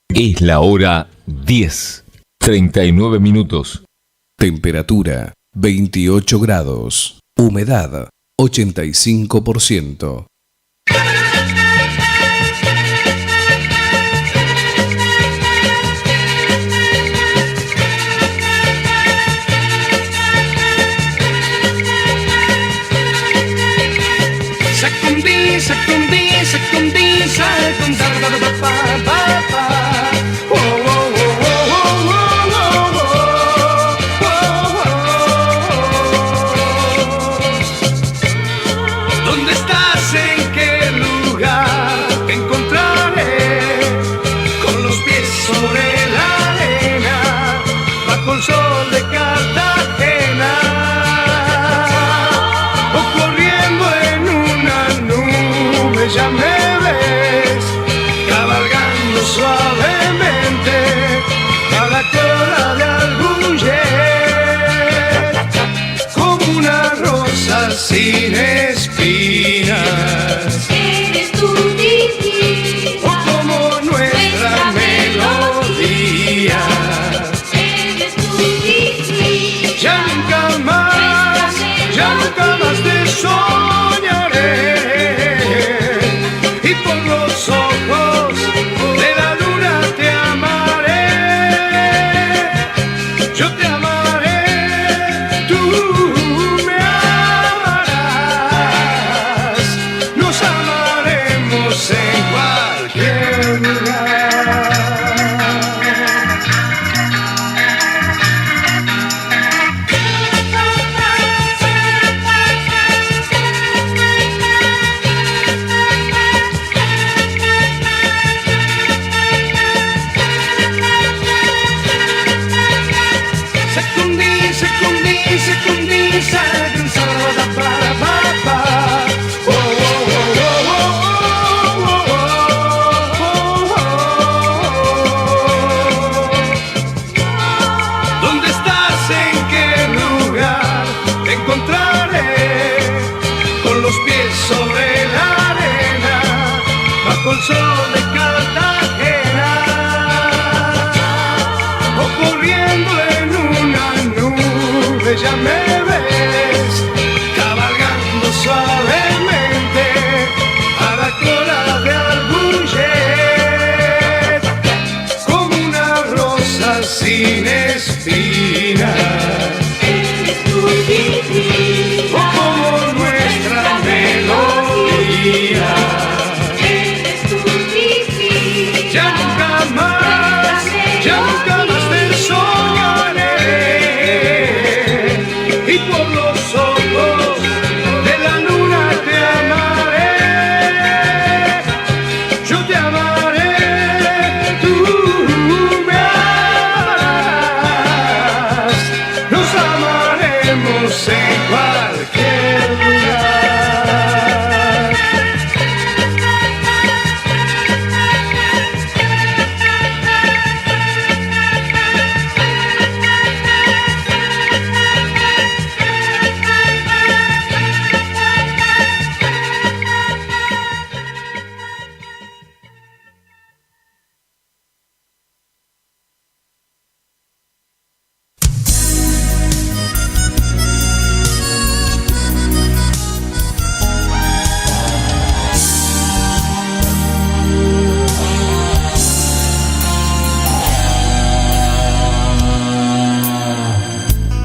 Es la hora 10, 39 minutos. Temperatura 28 grados. Humedad 85%. ¿Dónde estás? ¿En qué lugar te encontraré? Con los pies sobre la arena, bajo el sol de Cartagena, o corriendo en una nube, ya me ves, cabalgando suavemente a la cola de algún jet, como una rosa sin espinas. sobre la arena, bajo el sol de Cartagena, o corriendo en una nube, ya me ves, cabalgando suavemente a la cola de algún jet, como una rosa sin espinas. Eres tú divina, o como nuestra melodía. eres tú divina. Ya nunca más te soñaré, y por los ojos de la luna te amaré. Yo te amaré, tú me amarás. Nos amaremos en cualquier lugar.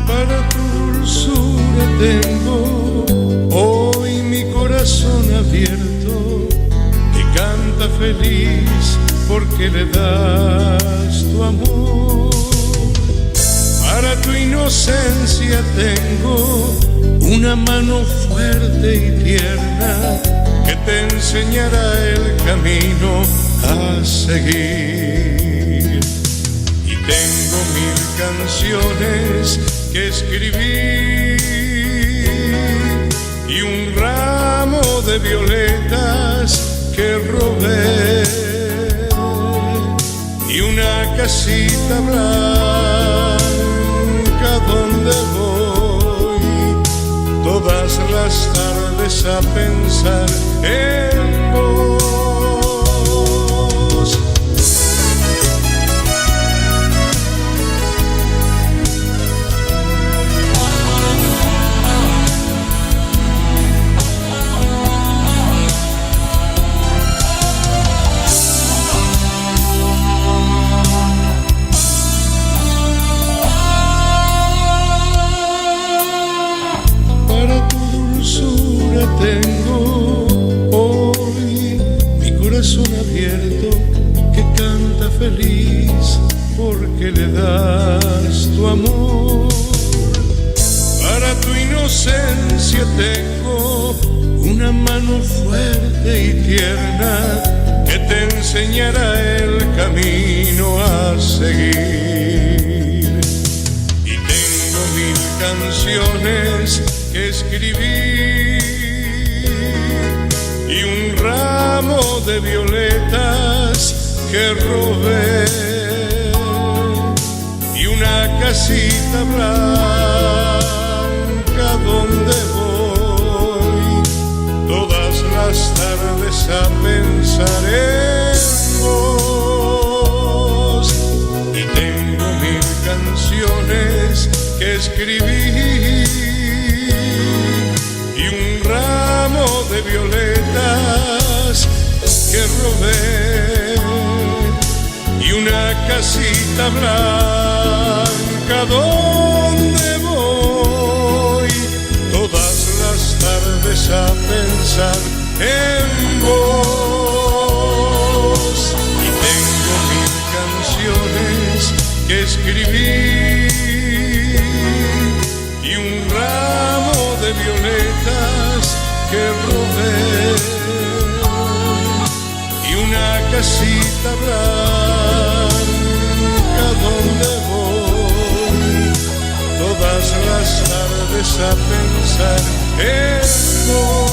Para tu dulzura tengo hoy mi corazón abierto, que canta feliz porque le das tu amor. Para tu inocencia tengo una mano fuerte y tierna que te enseñará el camino a seguir. Y tengo 1000 canciones que escribí y un ramo de violetas que robé y una casita blanca donde voy todas las tardes a pensar en vos. Tengo hoy mi corazón abierto que canta feliz porque le das tu amor. Para tu inocencia tengo una mano fuerte y tierna que te enseñará el camino a seguir. Y tengo 1000 canciones que escribí y un ramo de violetas que robé y una casita blanca donde voy todas las tardes a pensar en vos. Y tengo 1000 canciones que escribí y un ramo de violetas que robé y una casita blanca donde voy todas las tardes a pensar en vos. Y tengo 1000 canciones que escribí y un ramo de violetas que robé y una casita blanca donde voy todas las tardes a pensar en vos.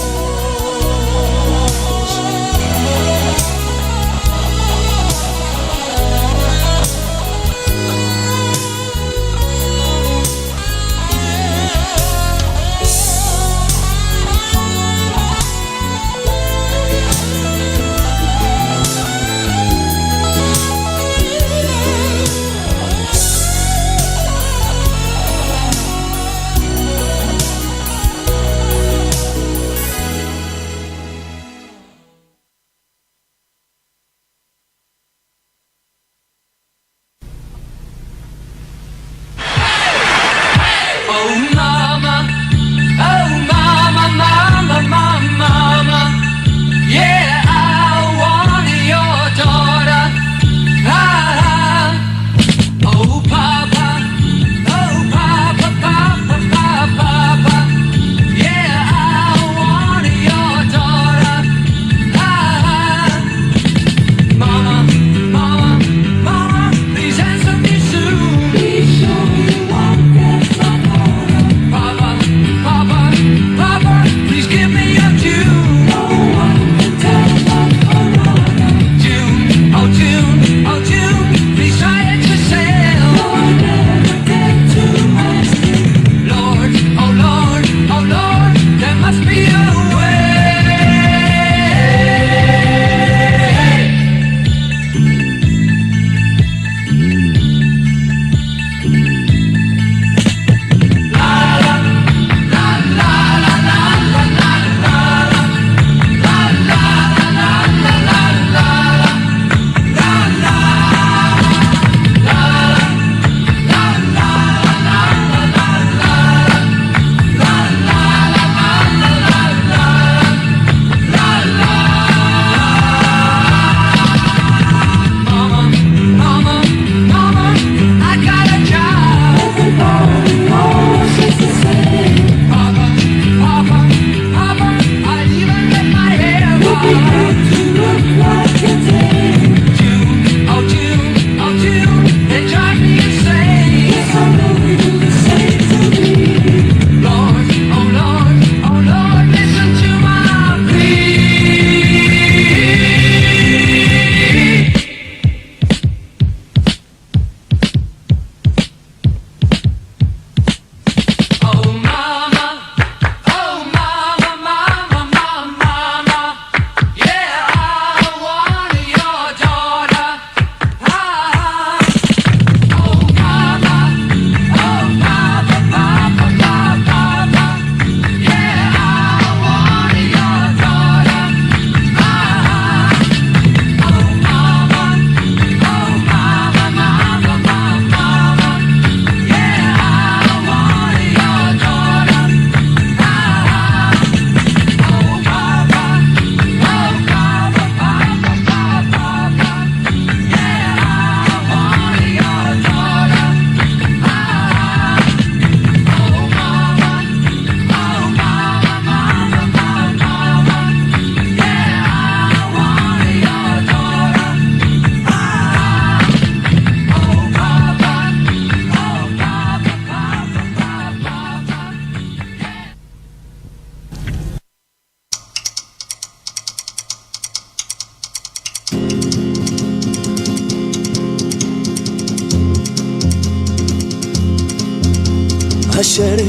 Ayer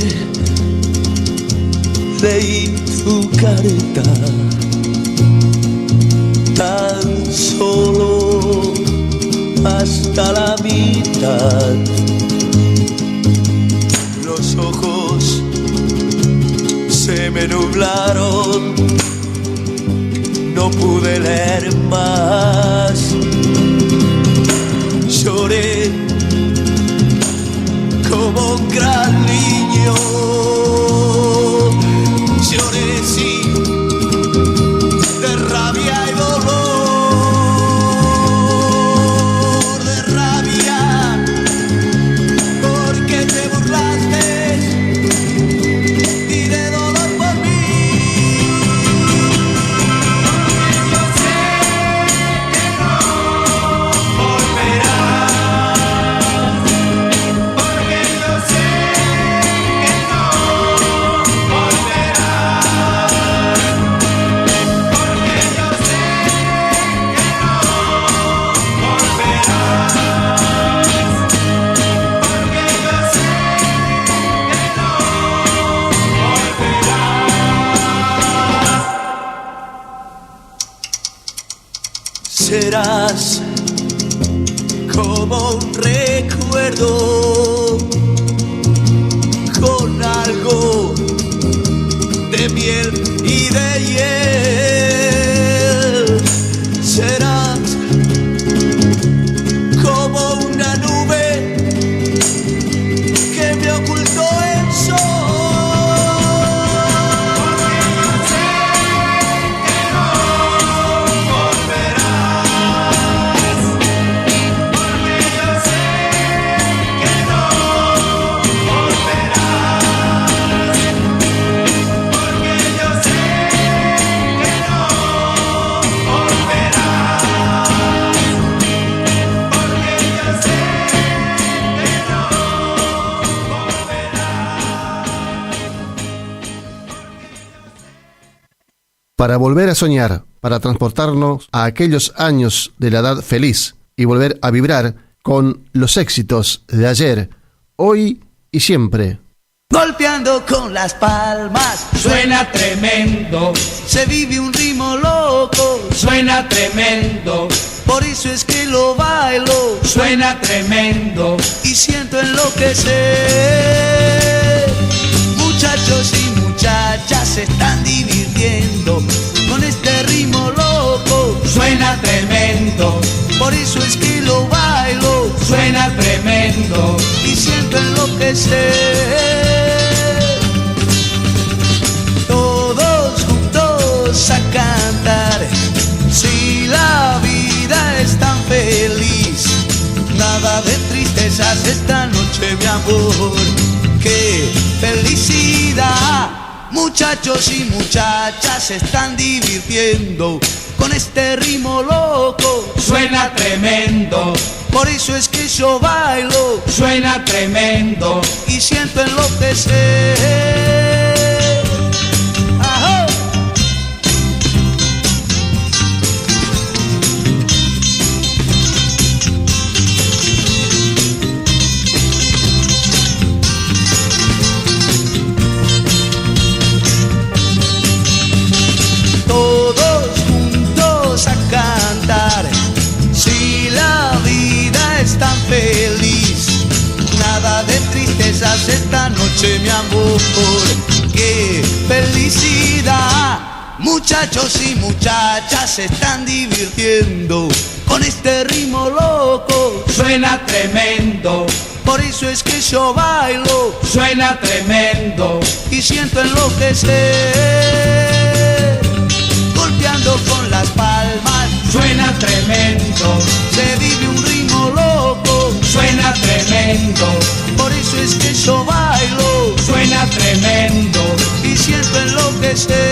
leí tu carta, tan solo hasta la mitad. Los ojos se me nublaron, no pude leer más. Lloré como un gran niño, lloré sí, de rabia y dolor, de rabia, porque te burlaste y de dolor por mí. Yo sé que no volverás, porque yo sé que no volverás, porque yo sé que no volverás, porque yo sé que no volverás. Serás como un recuerdo con algo de miel y de hiel. Serás como una nube que me ocultó el sol. Porque yo sé que no volverás, porque yo sé que no volverás, porque yo sé que no volverás, porque yo sé que no Para volver a soñar, para transportarnos a aquellos años de la edad feliz y volver a vibrar con los éxitos de ayer, hoy y siempre. Golpeando con las palmas, suena tremendo. Se vive un ritmo loco, suena tremendo. Por eso es que lo bailo, suena tremendo. Y siento enloquecer. Muchachos y muchachas se están divirtiendo con este ritmo loco, suena tremendo. Por eso es que lo bailo, suena tremendo. Y siento enloquecer. Todos juntos a cantar. Si la vida es tan feliz, nada de tristezas esta noche, mi amor. ¡Qué felicidad! Muchachos y muchachas se están divirtiendo con este ritmo loco, suena tremendo. Por eso es que yo bailo, suena tremendo. Y siento enloquecer. ¡Ajá! Todos juntos a cantar. Si la vida es tan feliz, nada de tristezas esta noche, mi amor. ¡Qué felicidad! Muchachos y muchachas se están divirtiendo con este ritmo loco, suena tremendo. Por eso es que yo bailo, suena tremendo. Y siento enloquecer. Golpeando con las palmas, suena tremendo. Se vive un ritmo loco, suena tremendo. Por eso es que yo bailo, suena tremendo. Y siento enloquecer.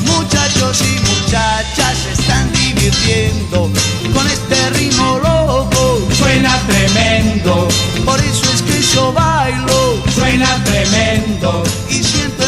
Muchachos y muchachas se están divirtiendo con este ritmo loco, suena tremendo. Por eso es que yo bailo, suena tremendo. Y siento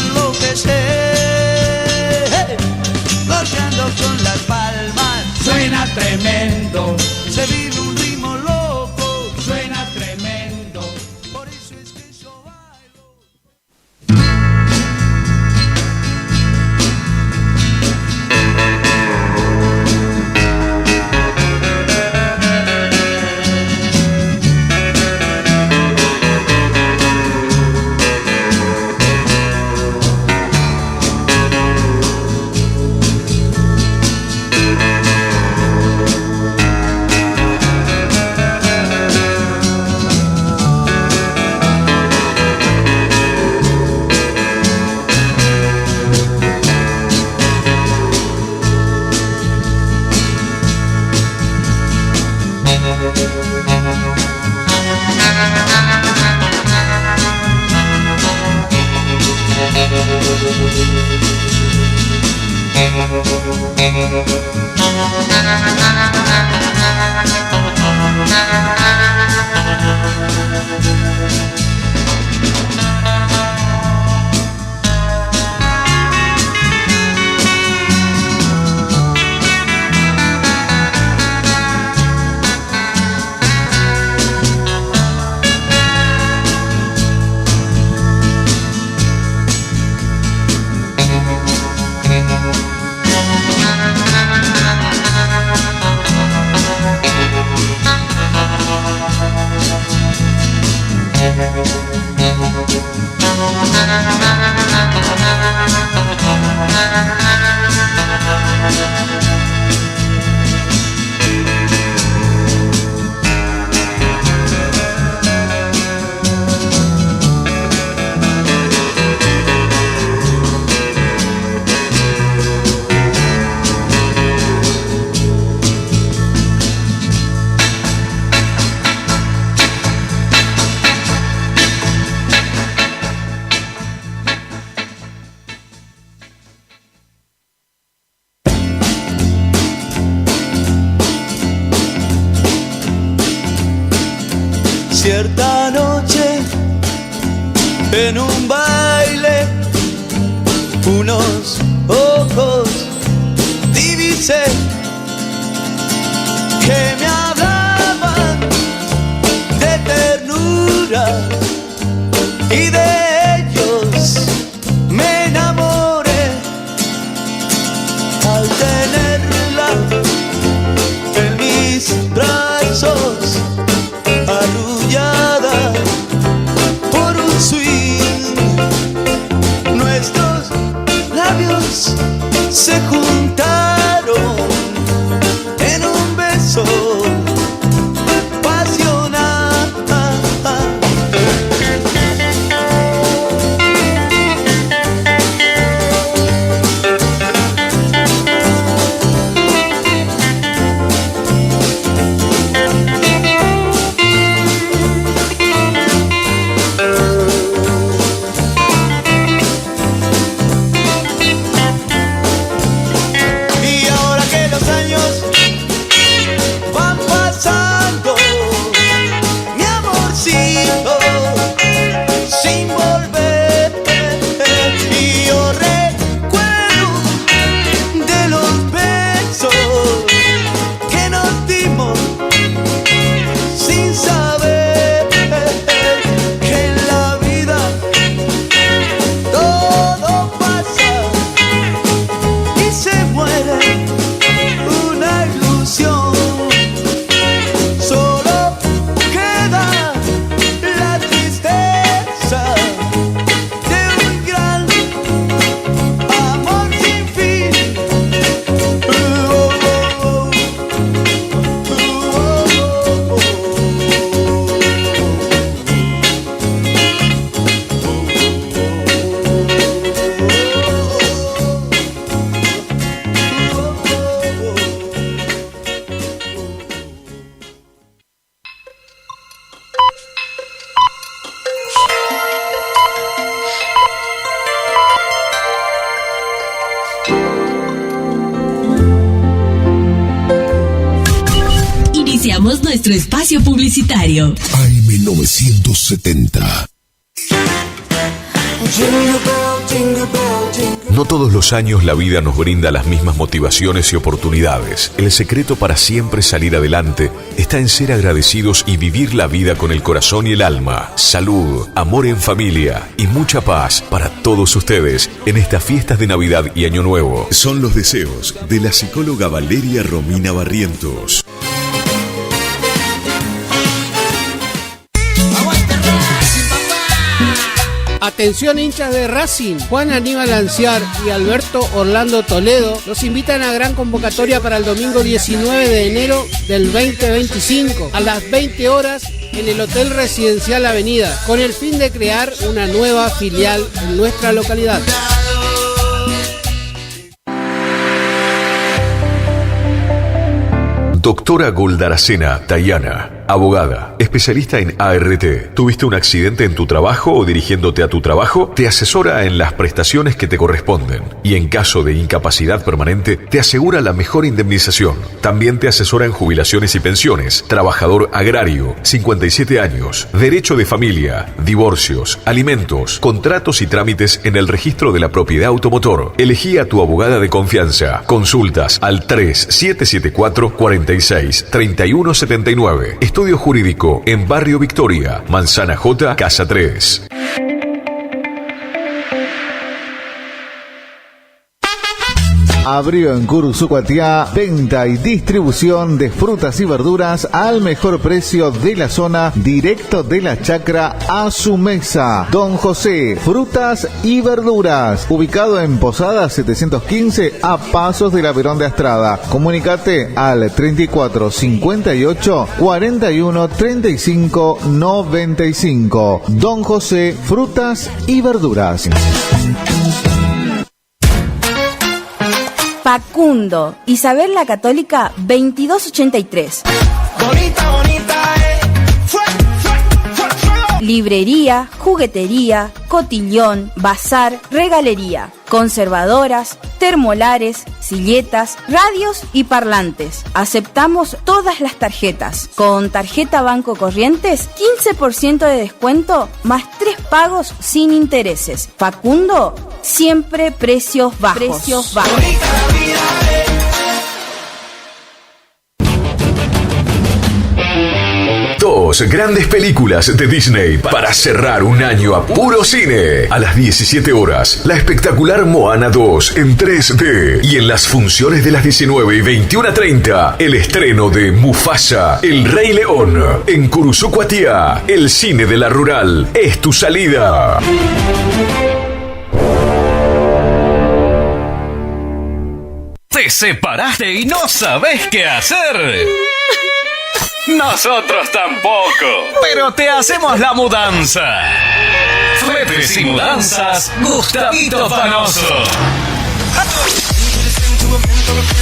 Cierta noche en un baile unos ojos divisé que me hablaban de ternura y de ellos me enamoré al tenerla en mis brazos, arrullada por un swing. Nuestros labios se juntaron en un beso pasional. Iniciamos nuestro espacio publicitario. AM970. No todos los años la vida nos brinda las mismas motivaciones y oportunidades. El secreto para siempre salir adelante está en ser agradecidos y vivir la vida con el corazón y el alma. Salud, amor en familia y mucha paz para todos ustedes en estas fiestas de Navidad y Año Nuevo. Son los deseos de la psicóloga Valeria Romina Barrientos. Atención hinchas de Racing, Juan Aníbal Anciar y Alberto Orlando Toledo los invitan a gran convocatoria para el domingo 19 de enero del 2025 a las 20 horas en el Hotel Residencial Avenida, con el fin de crear una nueva filial en nuestra localidad. Doctora Goldaracena Tayana, abogada, especialista en ART. ¿Tuviste un accidente en tu trabajo o dirigiéndote a tu trabajo? Te asesora en las prestaciones que te corresponden y en caso de incapacidad permanente te asegura la mejor indemnización. También te asesora en jubilaciones y pensiones, trabajador agrario, 57 años, derecho de familia, divorcios, alimentos, contratos y trámites en el registro de la propiedad automotor. Elegí a tu abogada de confianza. Consultas al 3774 46 31 79. Estudio jurídico en Barrio Victoria, Manzana J, Casa 3. Abrió en Curuzú-Cuatiá venta y distribución de frutas y verduras al mejor precio de la zona, directo de la chacra a su mesa. Don José, frutas y verduras, ubicado en Posada 715 a pasos de la Verón de Astrada. Comunicate al 34 58 41 35 95. Don José, frutas y verduras. Facundo, Isabel la Católica, 2283. Bonita, bonita, Librería, juguetería, cotillón, bazar, regalería, conservadoras, termolares, silletas, radios y parlantes. Aceptamos todas las tarjetas. Con tarjeta Banco Corrientes, 15% de descuento más 3 pagos sin intereses. Facundo, siempre precios bajos. Precios bajos. Dos grandes películas de Disney para cerrar un año a puro cine. A las 17 horas, la espectacular Moana 2 en 3D. Y en las funciones de las 19 y 21:30, el estreno de Mufasa, El Rey León. En Curuzú-Cuatiá, el cine de la rural es tu salida. ¿Te separaste y no sabes qué hacer? Nosotros tampoco, pero te hacemos la mudanza. Fletes y mudanzas, Gustavito Panoso.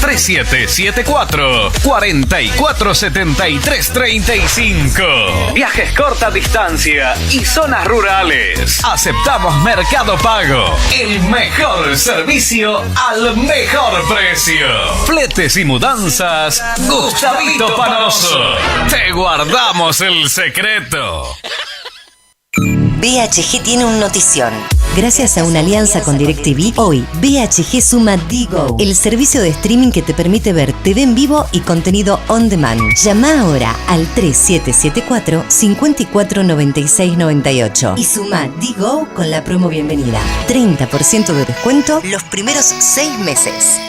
3774 4473 35. Viajes corta distancia y zonas rurales. Aceptamos Mercado Pago. El mejor servicio al mejor precio. Fletes y mudanzas, Gustavito Panoso. Te guardamos el secreto. BHG tiene una notición. Gracias a una alianza con DirecTV, hoy BHG suma Digo, el servicio de streaming que te permite ver TV en vivo y contenido on demand. Llama ahora al 3774 54 96 98 y suma Digo con la promo bienvenida. 30% de descuento los primeros 6 meses.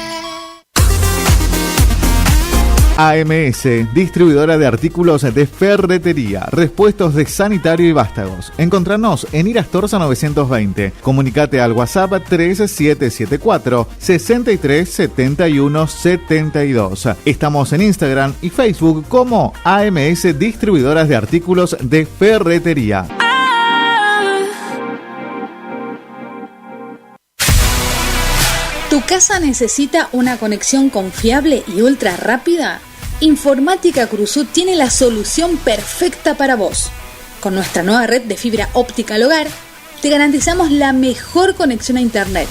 AMS, distribuidora de artículos de ferretería, repuestos de sanitario y vástagos. Encontranos en Irastorza 920. Comunicate al WhatsApp 3774 63 71 72. Estamos en Instagram y Facebook como AMS Distribuidoras de Artículos de Ferretería. ¿Tu casa necesita una conexión confiable y ultra rápida? Informática Curuzú tiene la solución perfecta para vos. Con nuestra nueva red de fibra óptica al hogar, te garantizamos la mejor conexión a internet.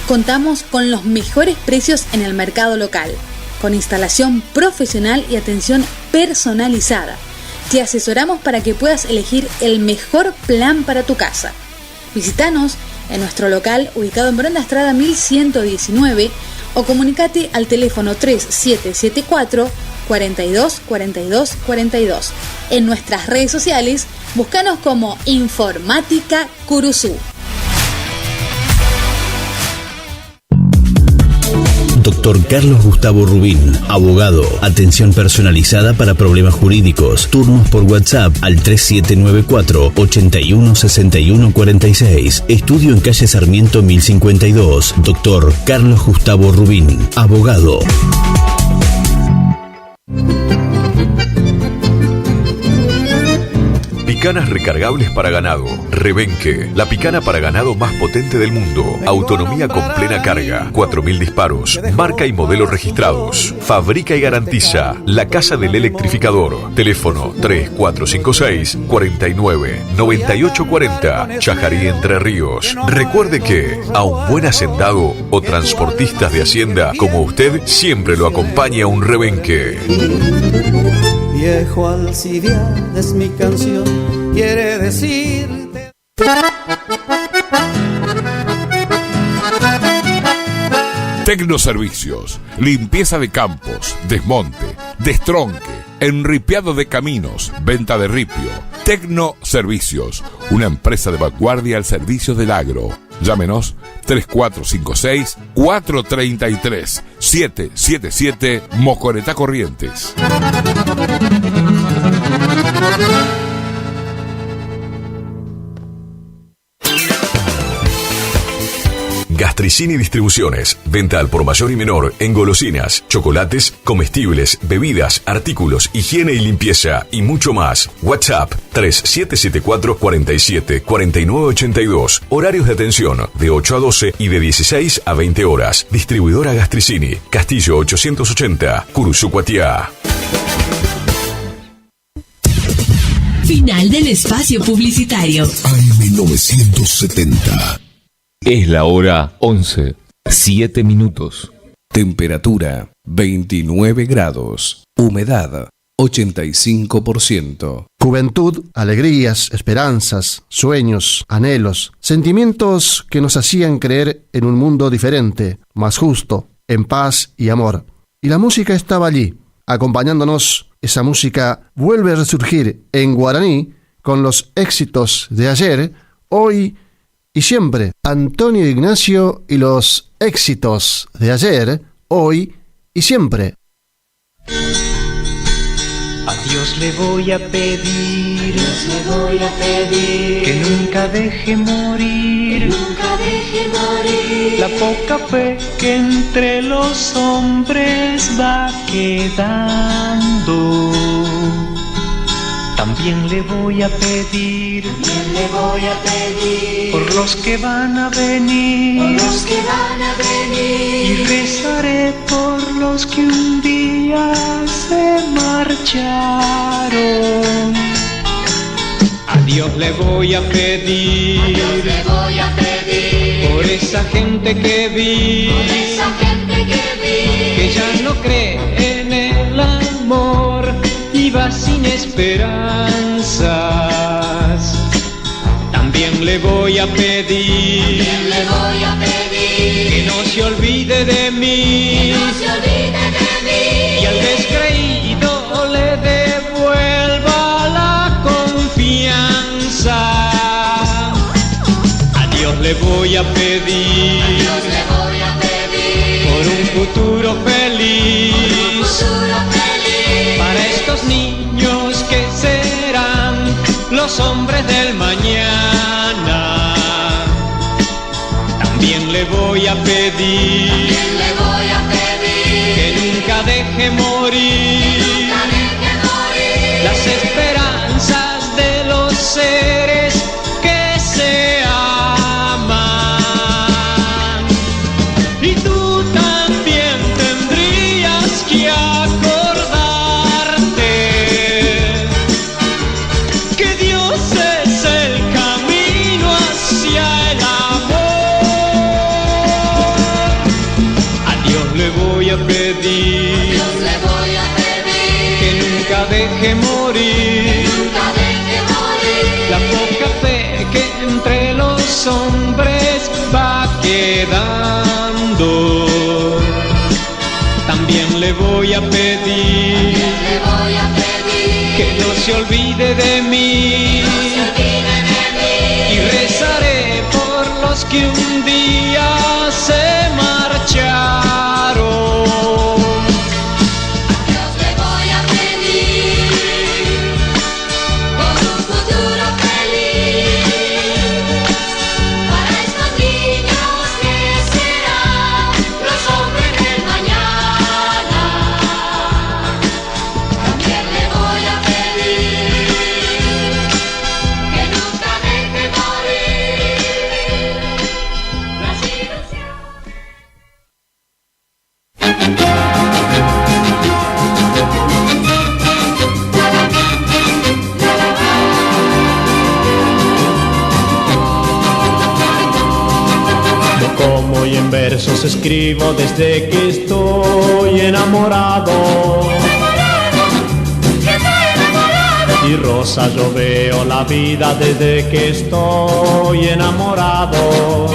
Contamos con los mejores precios en el mercado local, con instalación profesional y atención personalizada. Te asesoramos para que puedas elegir el mejor plan para tu casa. Visítanos en nuestro local ubicado en Verón de Astrada 1119 o comunicate al teléfono 3774 42 42 42. En nuestras redes sociales, búscanos como Informática Curuzú. Dr. Carlos Gustavo Rubín, abogado, atención personalizada para problemas jurídicos, turnos por WhatsApp al 3794 81 61 46, estudio en calle Sarmiento 1052, Dr. Carlos Gustavo Rubín, abogado. Picanas recargables para ganado. Rebenque, la picana para ganado más potente del mundo. Autonomía con plena carga. 4000 disparos. Marca y modelo registrados. Fabrica y garantiza La Casa del Electrificador. Teléfono 3456 49 98 40. Chajarí, Entre Ríos. Recuerde que a un buen hacendado o transportistas de hacienda como usted siempre lo acompaña un rebenque. Viejo Alcibiades es mi canción, quiere decirte. Tecnoservicios, limpieza de campos, desmonte, destronque, enripiado de caminos, venta de ripio. Tecnoservicios, una empresa de vanguardia al servicio del agro. Llámenos 3456-433-777 Mocoretá Corrientes. Gastricini Distribuciones. Venta al por mayor y menor en golosinas, chocolates, comestibles, bebidas, artículos, higiene y limpieza y mucho más. WhatsApp 3774 47 49 82. Horarios de atención de 8 a 12 y de 16 a 20 horas. Distribuidora Gastricini. Castillo 880, Curuzú-Cuatiá. Final del espacio publicitario. AM970. Es la hora 11, 7 minutos. Temperatura 29 grados. Humedad 85%. Juventud, alegrías, esperanzas, sueños, anhelos, sentimientos que nos hacían creer en un mundo diferente, más justo, en paz y amor. Y la música estaba allí, acompañándonos. Esa música vuelve a resurgir en guaraní con los éxitos de ayer, hoy y siempre. Antonio Ignacio y los éxitos de ayer, hoy y siempre. A Dios le voy a pedir, que nunca deje morir, la poca fe que entre los hombres va quedando. También le voy a pedir, por los que van a venir, y rezaré por los que un día se marcharon. A Dios le voy a pedir, por esa gente que vi, que ya no cree en el amor y va sin esperanzas. También le voy a pedir, que no se olvide de mí, y al descreído le devuelva la confianza. A Dios le voy a pedir, por un futuro feliz, para estos niños que serán los hombres del mañana. También le voy a pedir, que nunca deje morir, las esperanzas de los seres que se aman. Y tú también tendrías que acordarte que Dios es el camino hacia el amor. A Dios le voy a pedir, que nunca deje morir, la poca fe que entre los hombres va quedando. También le voy a pedir, que no se olvide de mí, y rezaré por los que un día se marcharon. Como y en versos escribo desde que estoy enamorado. Y rosa yo veo la vida desde que estoy enamorado.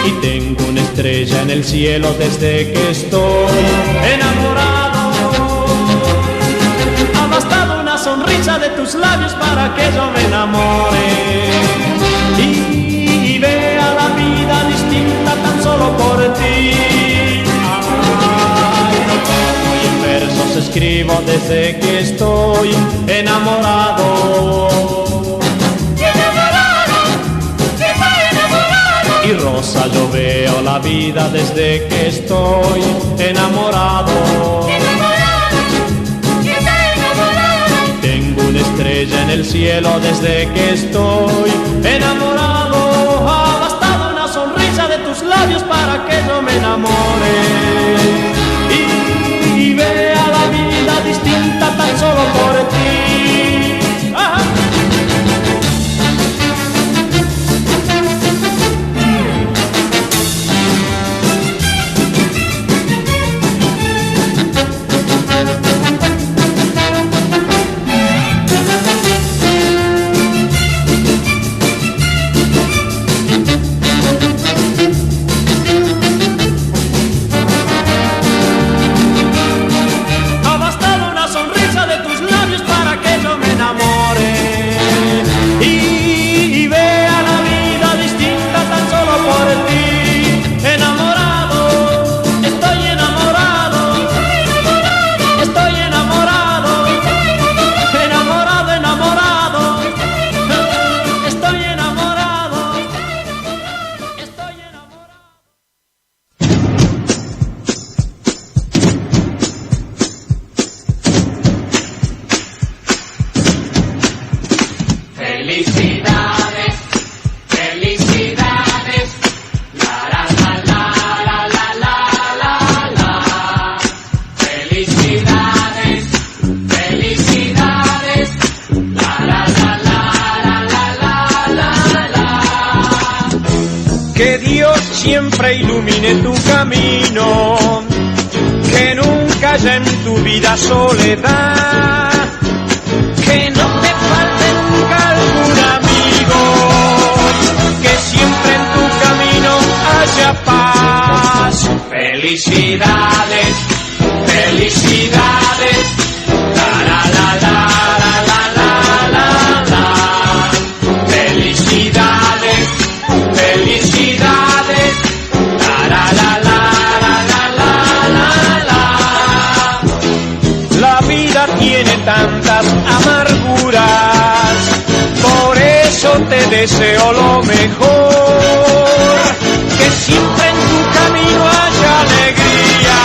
Y tengo una estrella en el cielo desde que estoy enamorado. Ha bastado una sonrisa de tus labios para que yo me enamore. Y vea la vida distinta tan solo por ti. Ay, no como y en versos escribo desde que estoy enamorado. Y rosa yo veo la vida desde que estoy enamorado. Tengo una estrella en el cielo desde que estoy enamorado. Ha bastado una sonrisa de tus labios para que yo me enamore. Y vea la vida distinta tan solo por ti. ¡Ajá! Siempre ilumine tu camino, que nunca haya en tu vida soledad, que no te falte nunca algún amigo, que siempre en tu camino haya paz. Felicidades, felicidades, la la la la la la la la, felicidades, felicidades. Tiene tantas amarguras, por eso te deseo lo mejor, que siempre en tu camino haya alegría,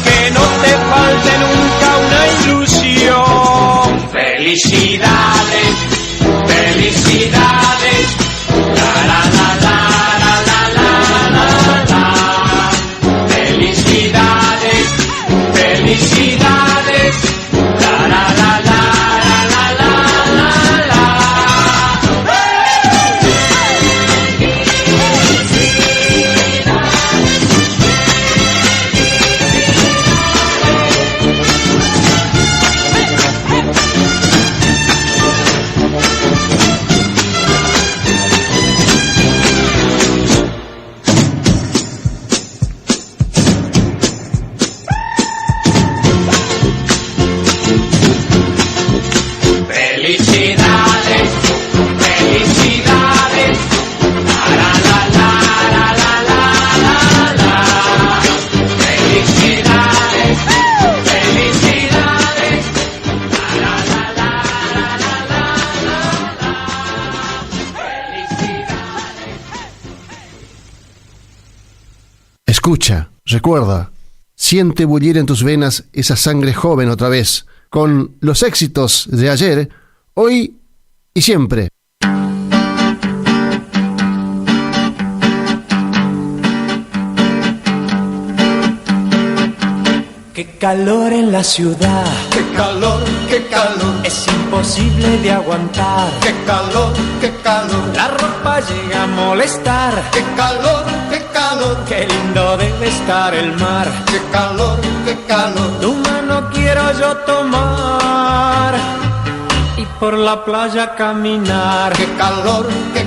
que no te falte nunca una ilusión. Felicidades, felicidades, la la la la la la la la, felicidades, felicidades. Escucha, recuerda, siente bullir en tus venas esa sangre joven otra vez, con los éxitos de ayer, hoy y siempre. calor en la ciudad, qué calor, es imposible de aguantar. qué calor, La ropa llega a molestar, qué calor, qué lindo debe estar el mar. qué calor, Tu mano quiero yo tomar y por la playa caminar. qué calor, Qué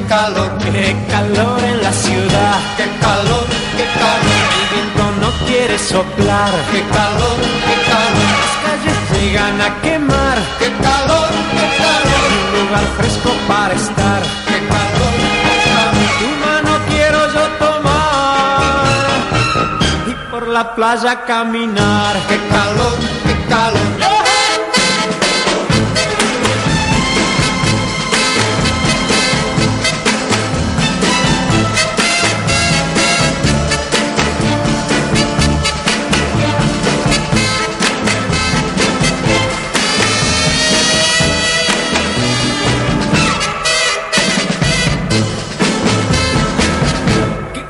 calor en la ciudad, qué calor, el viento no quiere soplar. qué calor, Las calles llegan a quemar, qué calor, un lugar fresco para estar. qué calor, Tu mano quiero yo tomar y por la playa caminar. qué calor, qué calor.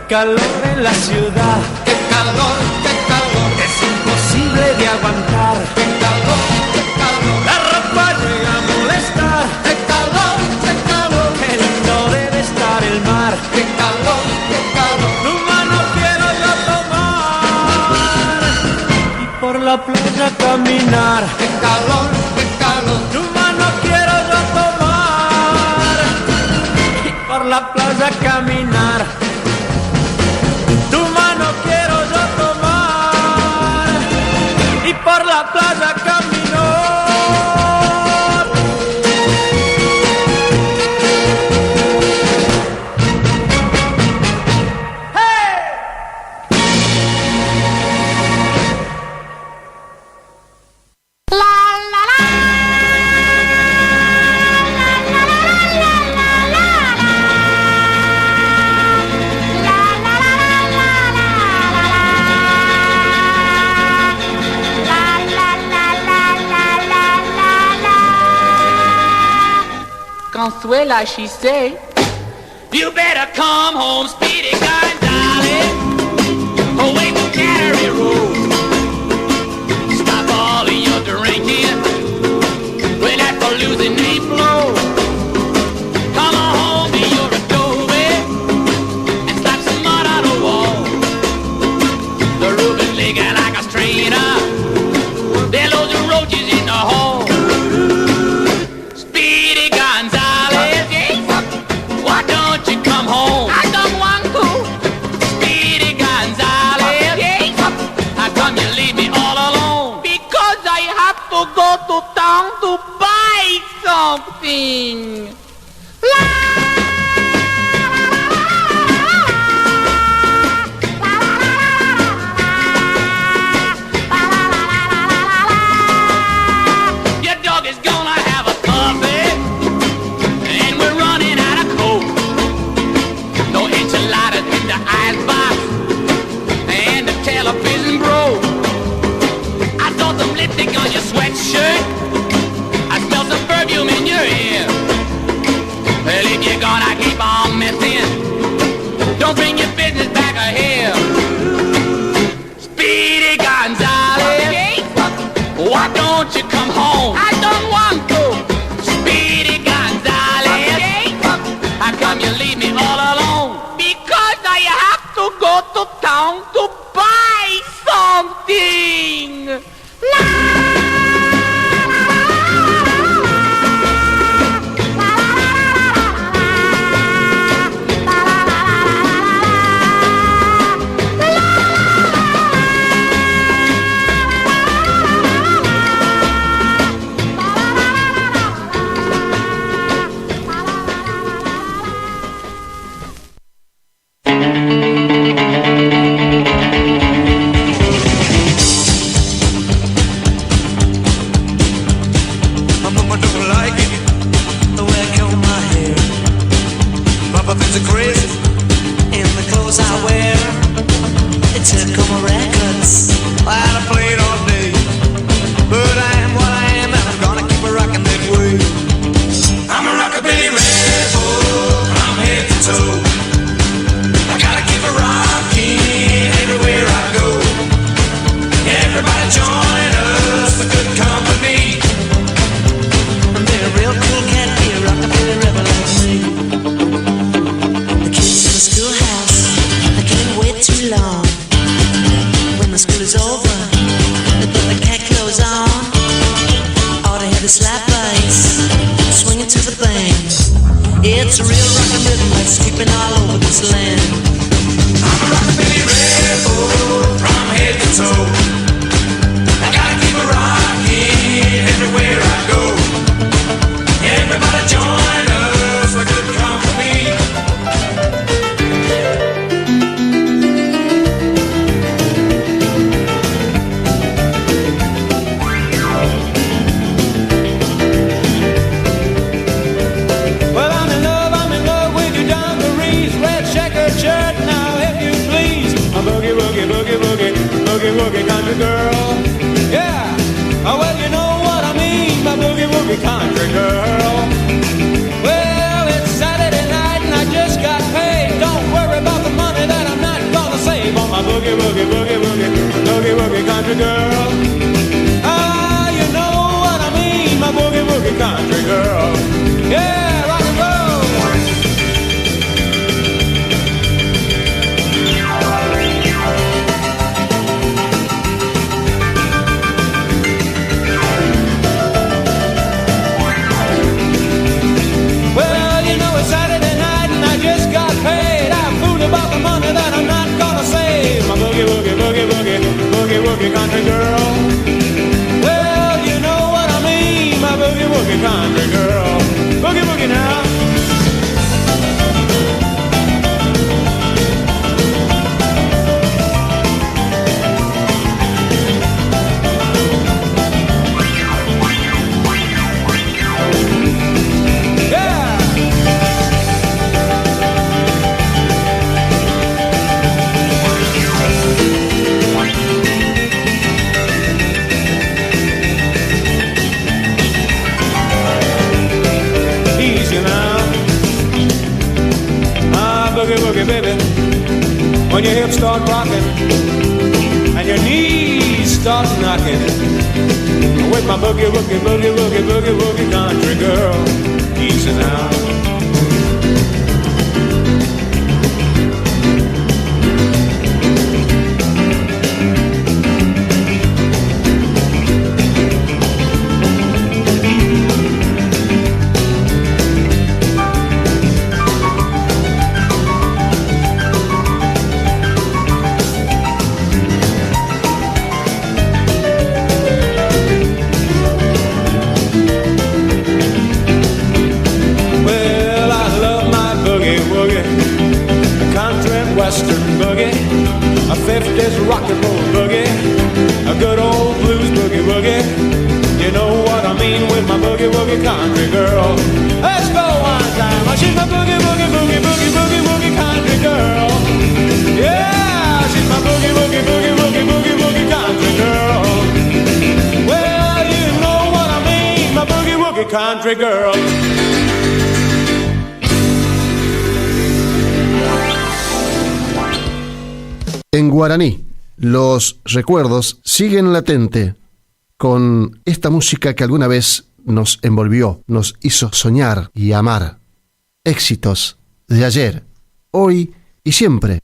Calor en la ciudad, qué calor, es imposible de aguantar. qué calor, La ropa llega a molestar, qué calor, qué lindo debe estar el mar. qué calor, Tu mano quiero yo tomar y por la playa caminar. qué calor, Tu mano quiero yo tomar y por la playa caminar. Tu mano quiero yo tomar y por la playa caminar. ¡Hey! Consuela, she say, You better come home, Speedy Gonzales, away from Cattery Road. Stop all of your drinking when that hallucinate flow. Come on home to your adobe and slap some mud on the wall. The roof is leaking like a strainer. There are loads of roaches in the hall. Speedy Gonzales, why don't you come home? I don't want to. Speedy Gonzales, how come you leave me all alone? Because I have to go to town to buy something. Your dog is gonna have a puppy, and we're running out of coke. No enchiladas in the icebox, and the television broke. I saw some lipstick on your sweatshirt. I smell some perfume in your ear. Well, if you're gonna keep on messing, don't bring your business back here. Speedy Gonzales, why don't you come home? I don't want to. Speedy Gonzales, how come you leave me all alone? Because I have to go to town to buy something. My mama don't like it, the way I comb my hair. Papa thinks I'm crazy in the clothes I wear. It took all my records, I had to play it all day. But I am what I am, and I'm gonna keep it rocking that way. I'm a rockabilly rebel, I'm head to toe. I gotta keep it rocking everywhere I go. Everybody join too long. When my school is over, they put my cat clothes on. All they have is slap bass, swinging to the band. It's a real rockin' rhythm that's sweeping all over this land. I'm a rockabilly rebel from head to toe. I gotta keep it rocking everywhere I go. Everybody join us for good company. Well, I'm in love with your dungarees, red checkered shirt. Now, if you please, a boogie, boogie, boogie, boogie, boogie, boogie country girl. Yeah, oh, well, you know what I mean, my boogie, boogie country girl. Well, it's Saturday night and I just got paid. Don't worry about the money that I'm not gonna save on my boogie, boogie, boogie, boogie, boogie, boogie country girl. Ah, you know what I mean, my boogie, boogie country girl. Yeah, rock and roll. Well, you know it's Saturday night and I just got paid. I'm fooled about the money that I'm not gonna save. My boogie, boogie, boogie, boogie, boogie, boogie country girl. Well, you know what I mean, my boogie, boogie country girl. Boogie, boogie now. Boogie, boogie, baby, when your hips start rocking and your knees start knocking, with my boogie, boogie, boogie, boogie, boogie, boogie country girl, easy now. Western boogie, a 50s rock and roll boogie, a good old blues boogie woogie. You know what I mean with my boogie woogie country girl. Let's go one time. She's my boogie boogie boogie boogie boogie boogie country girl. Yeah, she's my boogie woogie boogie boogie boogie boogie country girl. Well, you know what I mean, my boogie woogie country girl. En guaraní, los recuerdos siguen latente con esta música que alguna vez nos envolvió, nos hizo soñar y amar. Éxitos de ayer, hoy y siempre.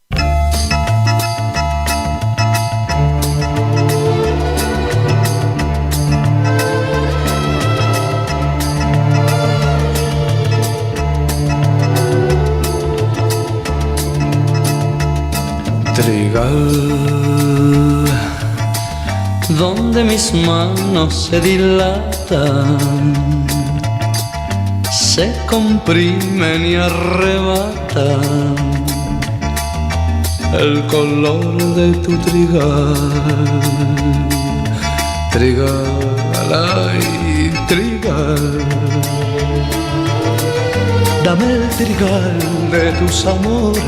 Trigal, donde mis manos se dilatan, se comprimen y arrebatan el color de tu trigal. Trigal, ay, trigal, dame el trigal de tus amores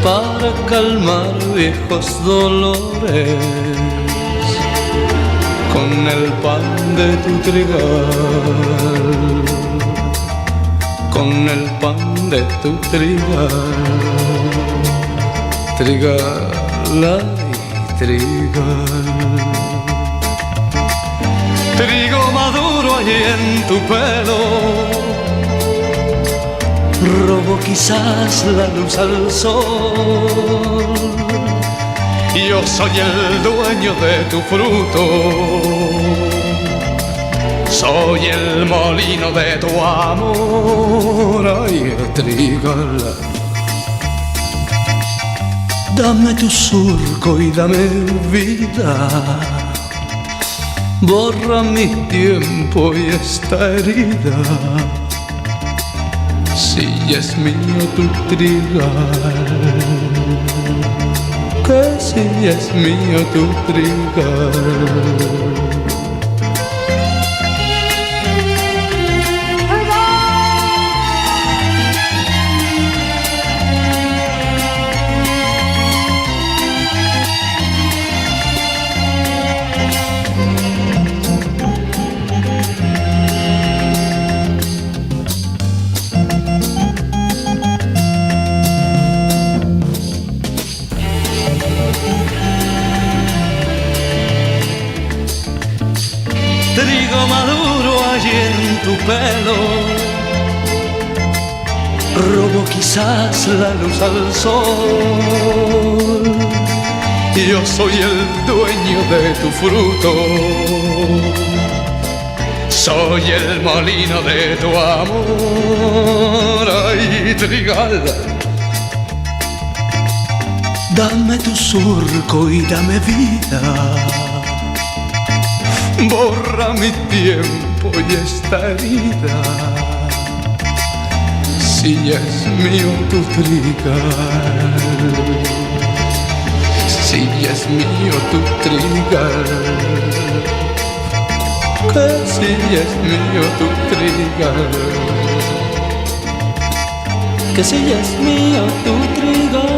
para calmar viejos dolores con el pan de tu trigal, con el pan de tu trigal. Trigal, ay, trigal, trigo maduro allí en tu pelo, robo quizás la luz al sol. Yo soy el dueño de tu fruto, soy el molino de tu amor. Ay, trígala, dame tu surco y dame vida. Borra mi tiempo y esta herida. Si es mío tu trigal, que si es mío tu trigal. Trigo maduro allí en tu pelo, robo quizás la luz al sol. Yo soy el dueño de tu fruto, soy el molino de tu amor. Ay, trigal, dame tu surco y dame vida. Borra mi tiempo y esta herida. Si es mío tu trigal, si es mío tu trigal, que si es mío tu trigal, que si es mío tu trigal.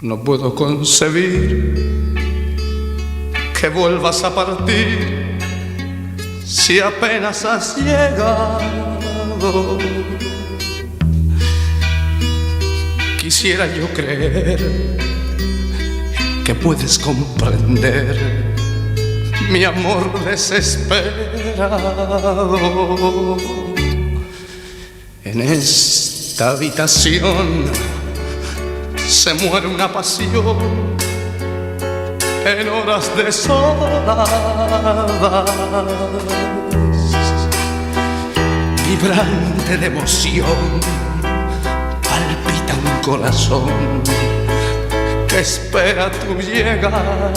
No puedo concebir que vuelvas a partir si apenas has llegado. Quisiera yo creer que puedes comprender mi amor desesperado. En esta habitación se muere una pasión en horas desoladas. Vibrante de emoción, palpita un corazón que espera tu llegada.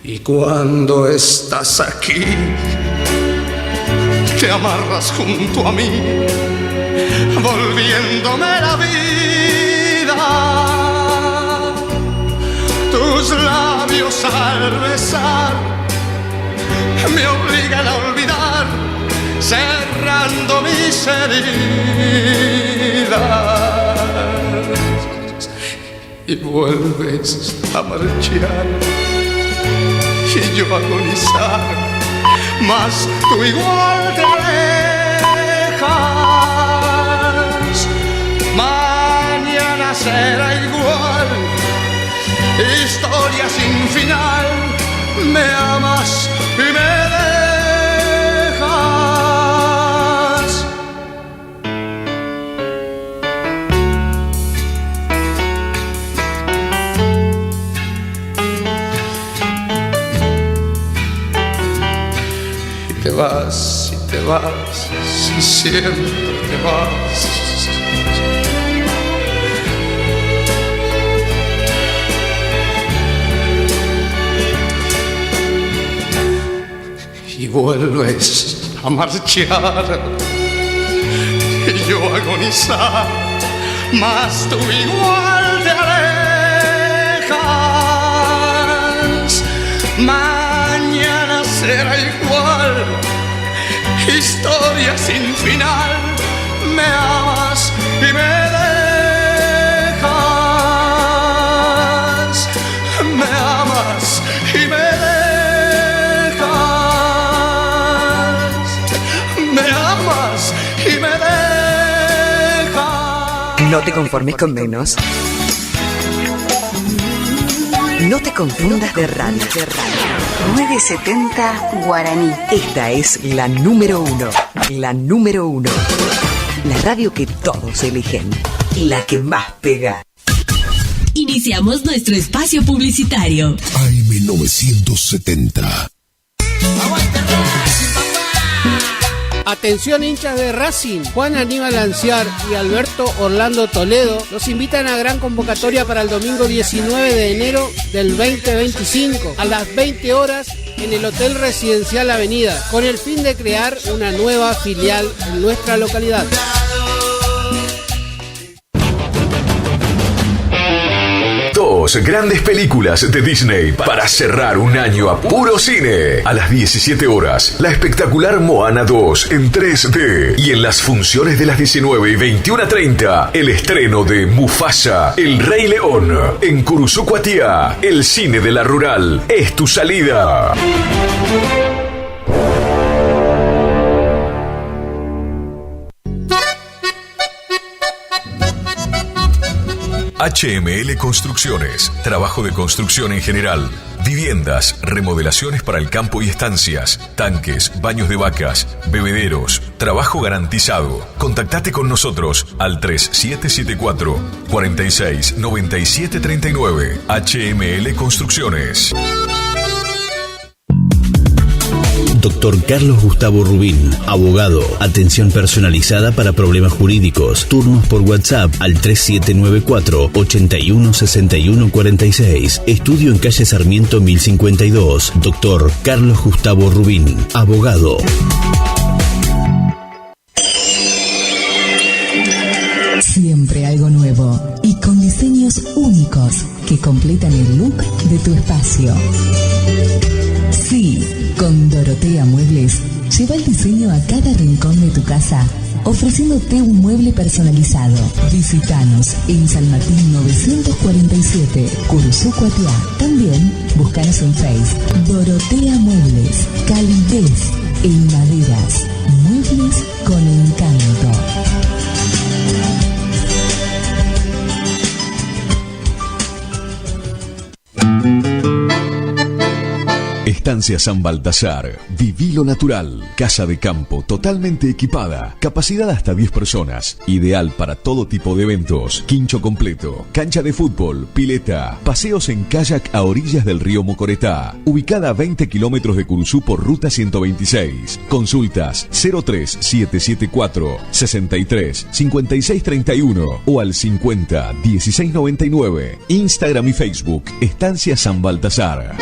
Y cuando estás aquí, te amarras junto a mí, volviéndome la vida. Tus labios al besar me obligan a olvidar, cerrando mis heridas. Y vuelves a marchar y yo a agonizar, mas tú igual te alejas. Mañana será igual, historia sin final. Me amas y me dejas. Y te vas, y te vas, y siempre te vas. Y vuelves a marchar y yo a agonizar, mas tú igual te alejas. Mañana será igual, historia sin final. Me amas y me dejas. Me amas y me dejas. Me amas y No te conformes con menos. No te confundas de radio. 970 Guaraní. Esta es la número 1. La número 1. La radio que todos eligen. La que más pega. Iniciamos nuestro espacio publicitario. AM970. Atención hinchas de Racing, Juan Aníbal Anciar y Alberto Orlando Toledo los invitan a gran convocatoria para el domingo 19 de enero del 2025 a las 20 horas en el Hotel Residencial Avenida, con el fin de crear una nueva filial en nuestra localidad. Dos grandes películas de Disney para cerrar un año a puro cine. A las 17 horas, la espectacular Moana 2 en 3D. Y en las funciones de las 19 y 21:30, el estreno de Mufasa, El Rey León. En Curuzucuatiá, el cine de la rural es tu salida. HML Construcciones, trabajo de construcción en general, viviendas, remodelaciones para el campo y estancias, tanques, baños de vacas, bebederos, trabajo garantizado. Contactate con nosotros al 3774 46 97 39. HML Construcciones. Doctor Carlos Gustavo Rubín, abogado, atención personalizada para problemas jurídicos, turnos por WhatsApp al 3794 81 61 46, estudio en calle Sarmiento 1052, Doctor Carlos Gustavo Rubín, abogado. Siempre algo nuevo y con diseños únicos que completan el look de tu espacio. Sí, con Dorotea Muebles, lleva el diseño a cada rincón de tu casa, ofreciéndote un mueble personalizado. Visítanos en San Martín 947, Curuzucuatiá. También búscanos en Facebook. Dorotea Muebles, calidez en maderas, muebles con encanto. Estancia San Baltasar, viví lo natural, casa de campo totalmente equipada, capacidad hasta 10 personas, ideal para todo tipo de eventos, quincho completo, cancha de fútbol, pileta, paseos en kayak a orillas del río Mocoretá, ubicada a 20 kilómetros de Curuzú por ruta 126. Consultas 03774 63 56 31 o al 50 16 99. Instagram y Facebook, Estancia San Baltasar.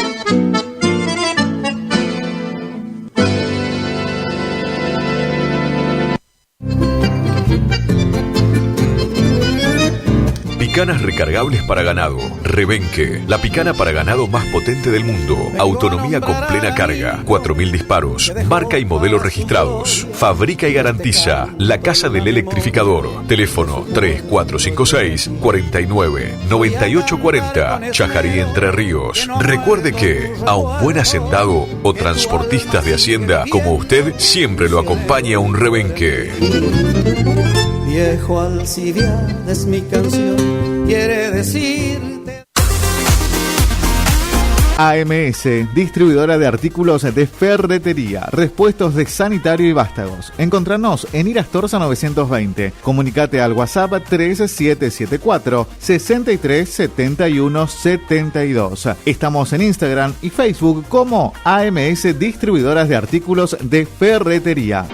Picanas recargables para ganado. Rebenque, la picana para ganado más potente del mundo. Autonomía con plena carga. 4000 disparos. Marca y modelo registrados. Fabrica y garantiza La Casa del Electrificador. Teléfono 3456 49 98 40. Chajarí, Entre Ríos. Recuerde que a un buen hacendado o transportistas de hacienda como usted siempre lo acompaña un rebenque. Viejo Alcibiades es mi canción, quiere decirte. AMS, distribuidora de artículos de ferretería, repuestos de sanitario y vástagos. Encontranos en Irastorza 920. Comunicate al WhatsApp 3774 63 71 72. Estamos en Instagram y Facebook como AMS, distribuidoras de artículos de ferretería.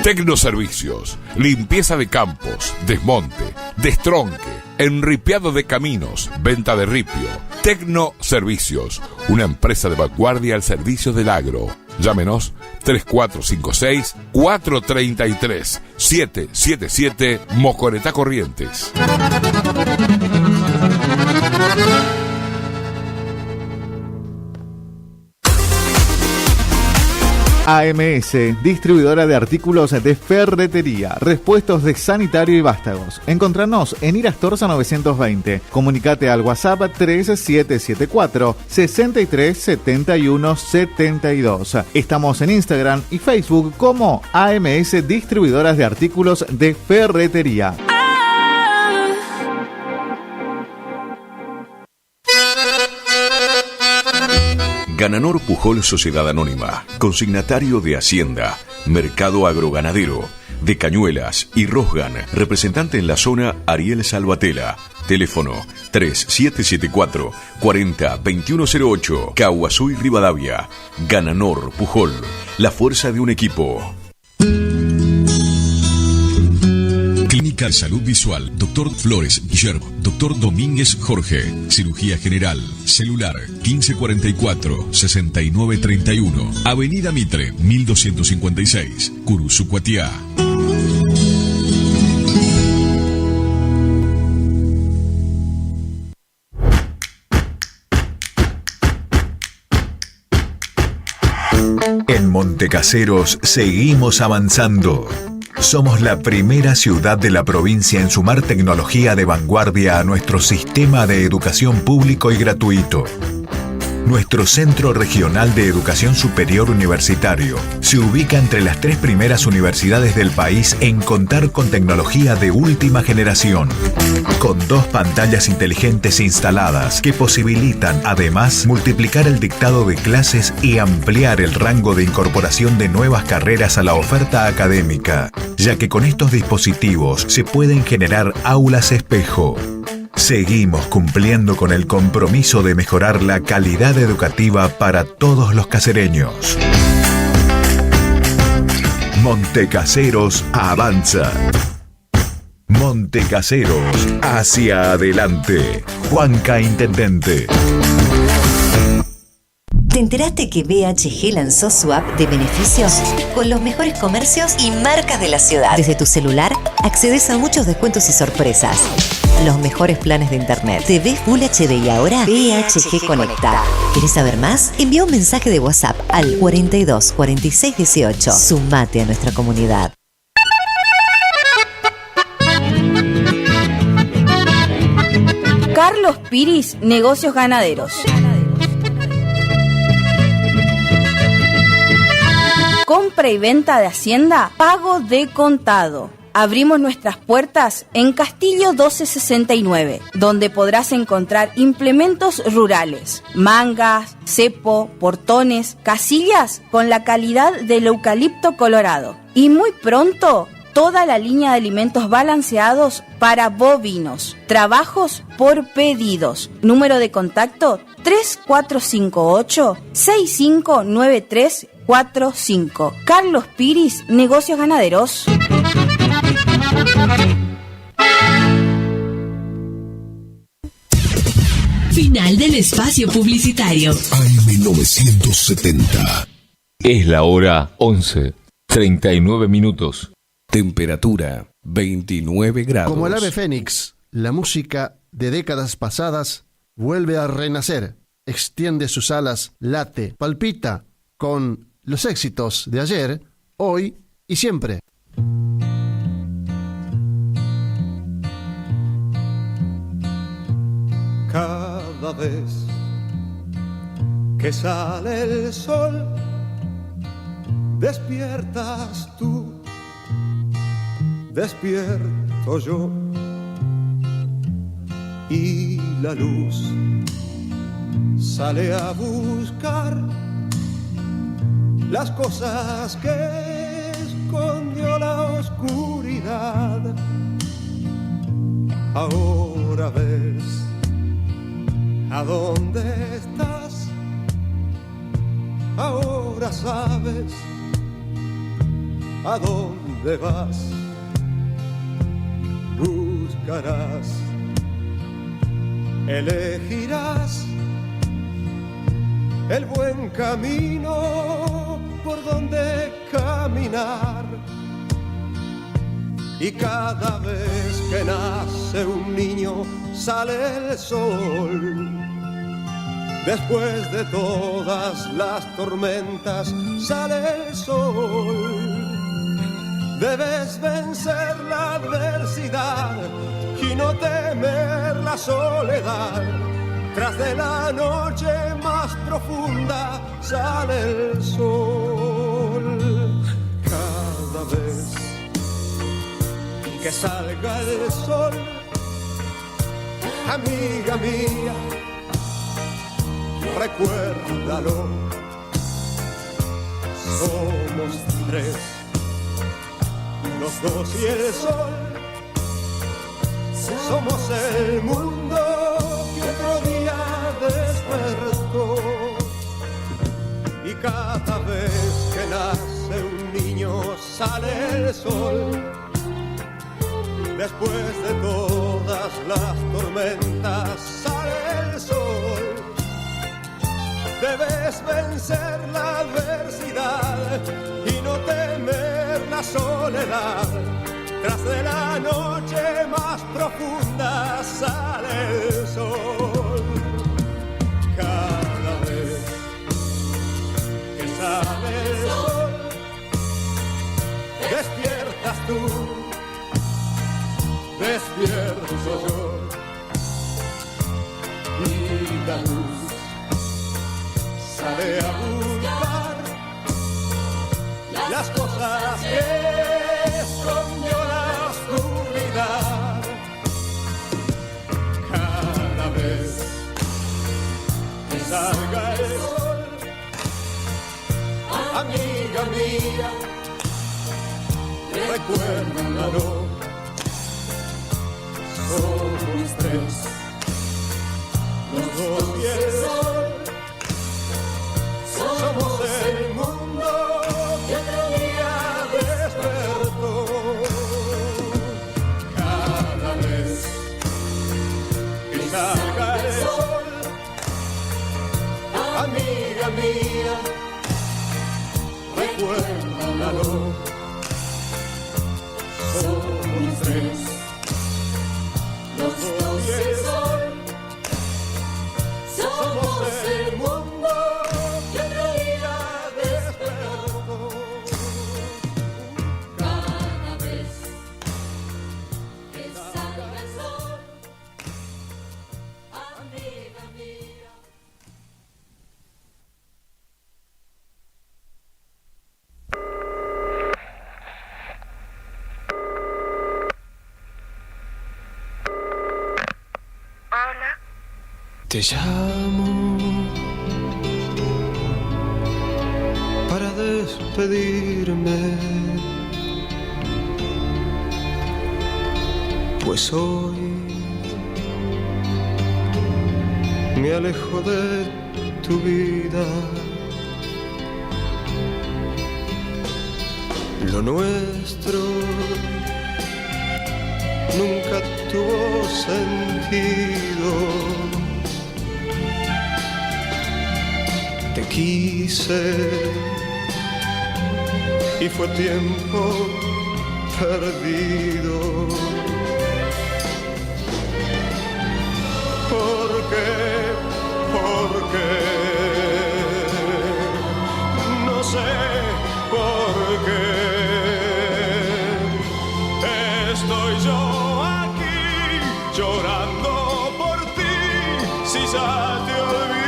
Tecnoservicios, limpieza de campos, desmonte, destronque, enripiado de caminos, venta de ripio. Tecnoservicios, una empresa de vanguardia al servicio del agro. Llámenos 3456 433 777 Mocoretá Corrientes. AMS, distribuidora de artículos de ferretería, repuestos de sanitario y vástagos. Encontranos en Irastorza 920. Comunicate al WhatsApp 3774 63 71 72. Estamos en Instagram y Facebook como AMS Distribuidoras de Artículos de Ferretería. Gananor Pujol Sociedad Anónima, consignatario de Hacienda, Mercado Agroganadero, de Cañuelas y Rosgan, representante en la zona Ariel Salvatela, teléfono 3774 40 2108, Caaguazú y Rivadavia. Gananor Pujol, la fuerza de un equipo. Clínica de Salud Visual, Dr. Flores Guillermo, Dr. Domínguez Jorge, Cirugía General, Celular 1544-6931, Avenida Mitre 1256, Curuzucuatiá. En Montecaseros seguimos avanzando. Somos la primera ciudad de la provincia en sumar tecnología de vanguardia a nuestro sistema de educación público y gratuito. Nuestro Centro Regional de Educación Superior Universitario se ubica entre las 3 primeras universidades del país en contar con tecnología de última generación, con 2 pantallas inteligentes instaladas que posibilitan además multiplicar el dictado de clases y ampliar el rango de incorporación de nuevas carreras a la oferta académica, ya que con estos dispositivos se pueden generar aulas espejo. Seguimos cumpliendo con el compromiso de mejorar la calidad educativa para todos los casereños. Montecaseros avanza. Montecaseros hacia adelante. Juanca Intendente. ¿Te enteraste que BHG lanzó su app de beneficios con los mejores comercios y marcas de la ciudad? Desde tu celular accedes a muchos descuentos y sorpresas. Los mejores planes de internet. TV Full HD y ahora BHG Conecta. ¿Querés saber más? Envía un mensaje de WhatsApp al 42 46 18. Sumate a nuestra comunidad. Carlos Piris, Negocios Ganaderos. Compra y venta de hacienda, pago de contado. Abrimos nuestras puertas en Castillo 1269, donde podrás encontrar implementos rurales, mangas, cepo, portones, casillas con la calidad del eucalipto colorado. Y muy pronto, toda la línea de alimentos balanceados para bovinos. Trabajos por pedidos. Número de contacto 3458-659345. Carlos Piris, Negocios Ganaderos. Final del espacio publicitario. AM970. Es la hora 11:39 minutos. Temperatura 29 grados. Como el ave fénix, la música de décadas pasadas vuelve a renacer, extiende sus alas, late, palpita con los éxitos de ayer, hoy y siempre. Cada vez que sale el sol, despiertas tú, despierto yo, y la luz sale a buscar las cosas que escondió la oscuridad. Ahora ves a dónde estás, ahora sabes a dónde vas. Buscarás, elegirás el buen camino por donde caminar. Y cada vez que nace un niño sale el sol. Después de todas las tormentas sale el sol. Debes vencer la adversidad y no temer la soledad. Tras de la noche más profunda sale el sol. Cada vez que salga el sol, amiga mía, recuérdalo, somos tres, los dos y el sol. Somos el mundo que otro día despertó. Y cada vez que nace un niño sale el sol. Después de todas las tormentas sale el sol. Debes vencer la adversidad y no temer la soledad. Tras de la noche más profunda sale el sol. Cada vez que sale el sol, despiertas tú, despierto yo. Y la luz sale a buscar las cosas que escondió la oscuridad. Cada vez que salga el sol, amiga mía, recuérdalo, somos tres, los dos y el sol. Somos el mundo que otro día despertó. Cada vez que salga el sol, amiga mía, recuérdalo, somos tres, los dos y el sol. Somos el mundo que otro día despertó. Cada vez que salga el sol, amiga mía. Hola. Te llamo para despedirme, pues hoy me alejo de tu vida. Lo nuestro nunca tuvo sentido. Te quise y fue tiempo perdido. ¿Por qué? ¿Por qué? No sé por qué. Estoy yo aquí llorando por ti, si ya te olvidé.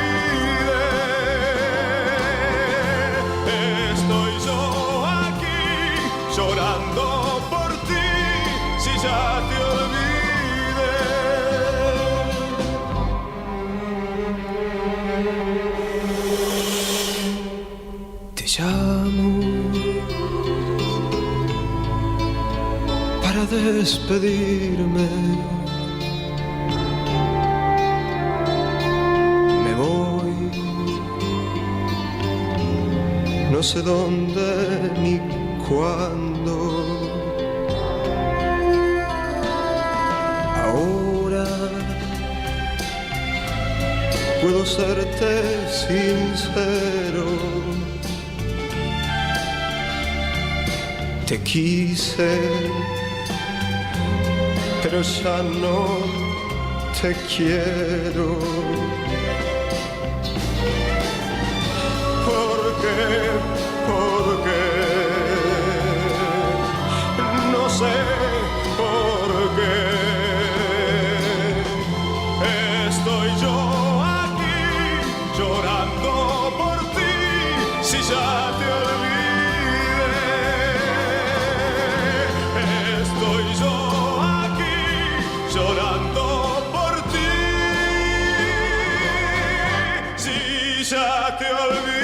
Llorando por ti, si ya te olvidé. Te llamo para despedirme. Me voy, no sé dónde ni cuando. Ahora puedo serte sincero. Te quise, pero ya no te quiero. por qué. No sé por qué. Estoy yo aquí llorando por ti, si ya te olvidé. Estoy yo aquí llorando por ti, si ya te olvidé.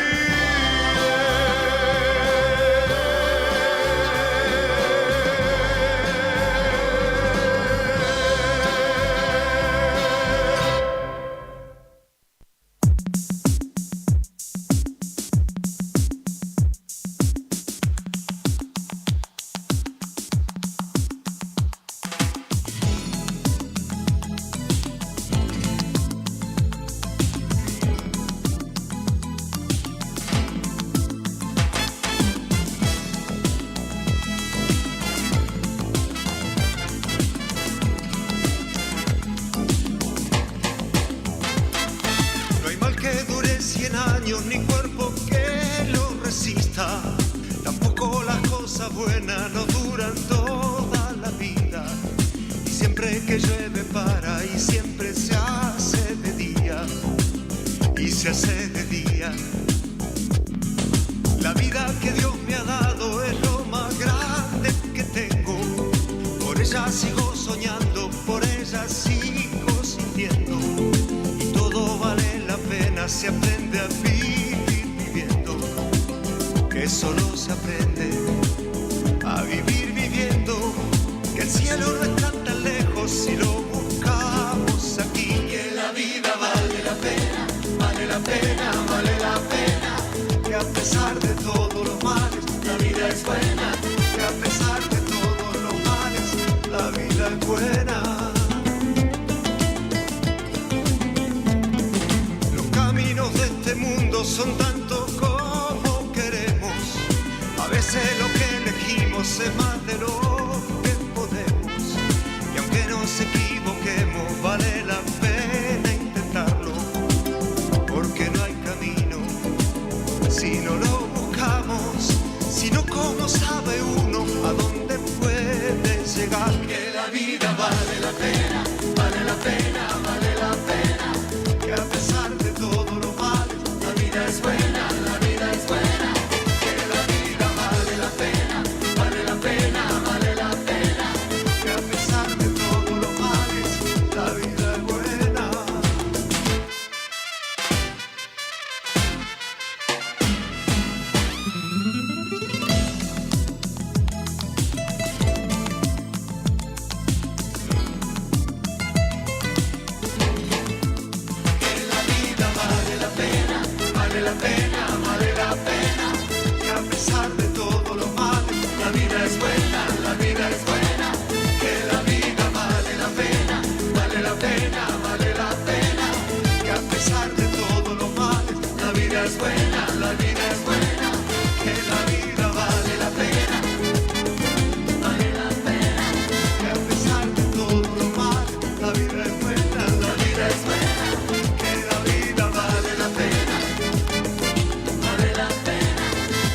Ni cuerpo que lo resista, tampoco las cosas buenas no duran toda la vida. Y siempre que llueve para y siempre se hace de día, y se hace de día. La vida que Dios me ha dado es lo más grande que tengo. Por ella sigo soñando, por ella sigo sintiendo. Y todo vale la pena, se aprende a vivir viviendo. Que solo se aprende a vivir viviendo. Que el cielo no está tan lejos si lo buscamos aquí. Que la vida vale la pena, vale la pena, vale la pena. Que a pesar de todos los males, la vida es buena. Que a pesar de todos los males, la vida es buena. Los caminos de este mundo son tantos como queremos. A veces lo que elegimos es más de lo que podemos. Y aunque nos equivoquemos, vale la pena intentarlo. Porque no hay camino si no lo buscamos, sino como sabe uno a dónde puede llegar. Que la vida vale la pena, vale la pena, vale la pena. Que a pesar de todo lo malo, la vida es buena, la vida es buena. Que la vida vale la pena, vale la pena, vale la pena. Que a pesar de todo lo malo, la vida es buena. Vale la pena, vale la pena. Que a pesar de todo lo malo, la vida es buena, la vida es buena. Que la vida vale la pena, vale la pena, vale la pena. Que a pesar de todo lo malo, la vida es buena, la vida es buena. Que la vida vale la pena, vale la pena. Que a pesar de todo lo malo, la vida es buena, la vida es buena. Que la vida vale la pena, vale la pena.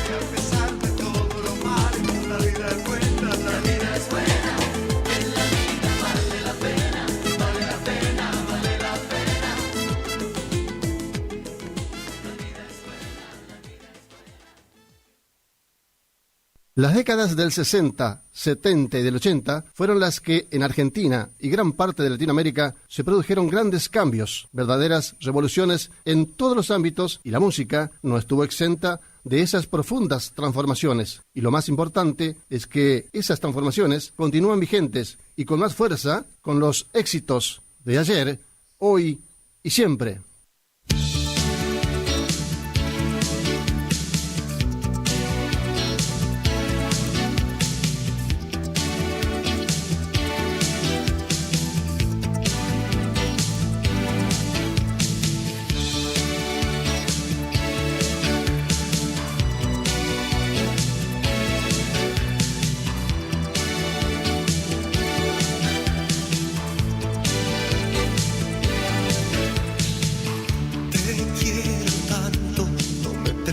Que a pesar de todo lo malo, la vida es buena, la vida es buena. Que la vida vale la pena, vale la pena, vale la pena. La vida es buena, la vida es buena. Las décadas del 60, 70 y del 80 fueron las que en Argentina y gran parte de Latinoamérica se produjeron grandes cambios, verdaderas revoluciones en todos los ámbitos, y la música no estuvo exenta de esas profundas transformaciones. Y lo más importante es que esas transformaciones continúan vigentes y con más fuerza con los éxitos de ayer, hoy y siempre.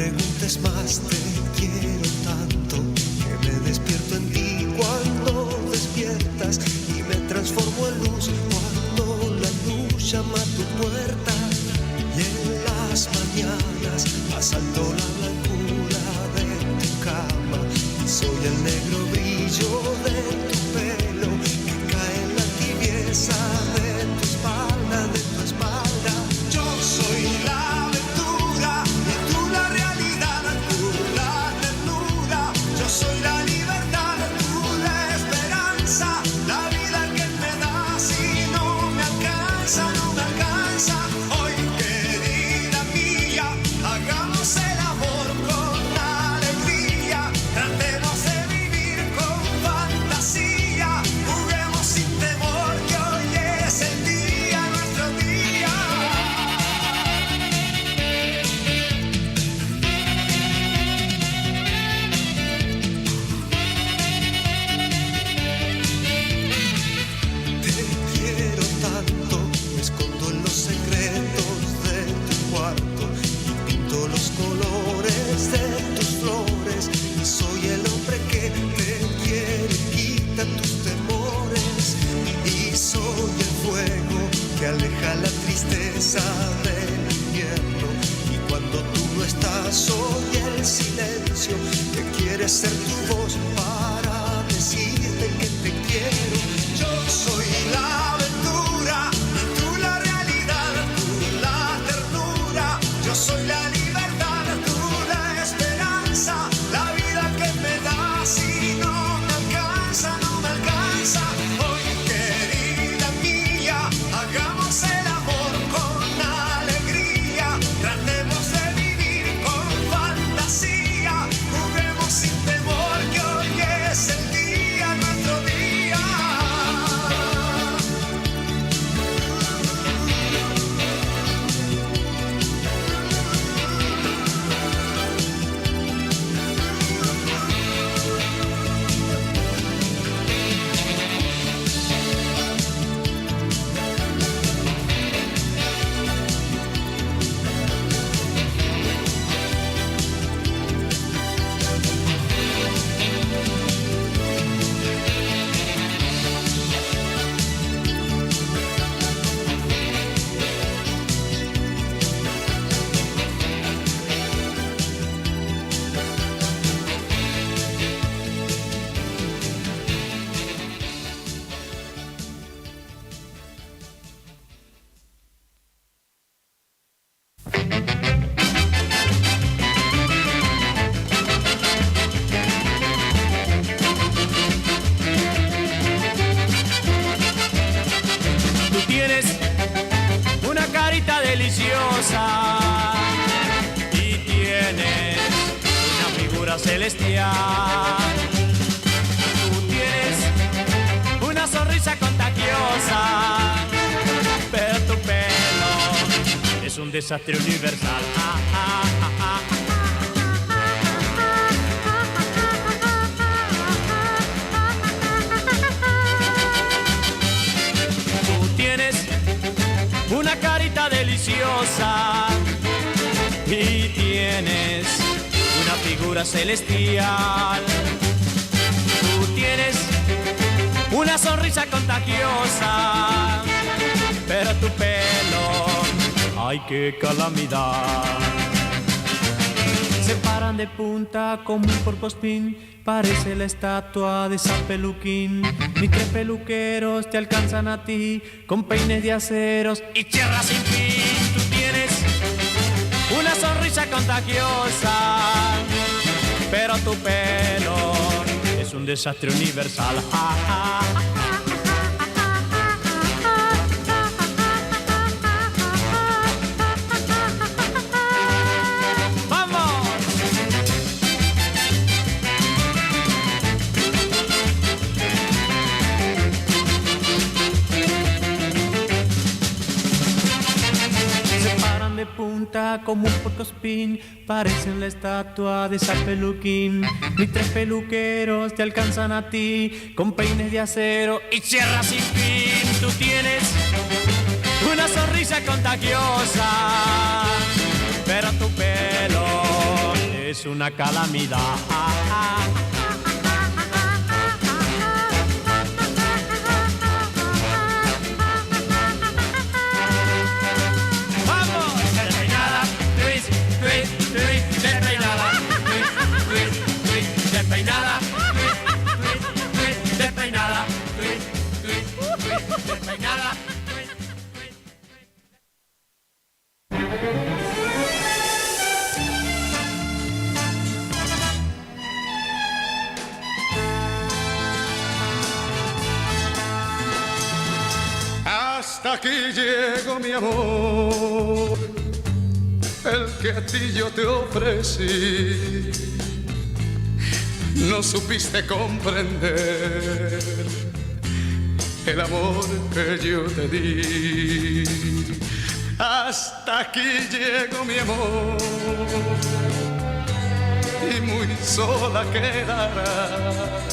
preguntes más, te quiero tanto que me despierto en ti cuando despiertas y me transformo en luz cuando la luz llama a tu puerta. Y en las mañanas asalto la blancura de tu cama y soy el negro brillo de tu pelo que cae en la tibieza de tu espalda, de tu espalda. Yo soy la aventura y tú la realidad, tú la ternura. Yo soy la libertad, tú la esperanza, la vida que me das y no me alcanza, no me alcanza. Hoy, querida mía, hagamos el amor con alegría, tratemos de vivir con fantasía, juguemos sin temor que hoy es el día, nuestro día. Te quiero tanto, me escondo en los secretos de tu cuarto y pinto los colores de tus flores. Y soy el hombre que te quiere y quita tus temores. Y soy el fuego que aleja la tristeza del invierno. Y cuando tú no estás, soy el silencio que quiere ser tu voz para decirte que te quiero. Yo soy la aventura y tú la realidad, tú la ternura. Yo soy la libertad, tú la esperanza, la vida que me das y no me alcanza, no me alcanza. Hoy, querida mía, hagamos el amor con alegría, tratemos de vivir con fantasía, juguemos sin temor que hoy es el día, nuestro día. Tú tienes una carita deliciosa y tienes una figura celestial. Tú tienes una sonrisa contagiosa, pero tu pelo es un desastre universal. Tú tienes una carita deliciosa y tienes una figura celestial. Tú tienes una sonrisa contagiosa, pero tu pelo, ay, qué calamidad. Se paran de punta como un porcospín, parece la estatua de San Peluquín. Mis tres peluqueros te alcanzan a ti con peines de aceros y tierra sin fin. Tú tienes una sonrisa contagiosa, pero tu pelo es un desastre universal. De punta como un porcospín, parecen la estatua de San Peluquín. Mis tres peluqueros te alcanzan a ti con peines de acero y sierras sin fin. Tú tienes una sonrisa contagiosa, pero tu pelo es una calamidad. ¡Vamos! Despeinada, twist, twist, twist, despeinada, twist, twist, twist, despeinada, twist, twist, twist, despeinada, twist, twist, twist, despeinada. Hasta aquí llego, mi amor, el que a ti yo te ofrecí. No supiste comprender el amor que yo te di. Hasta aquí llego, mi amor, y muy sola quedarás.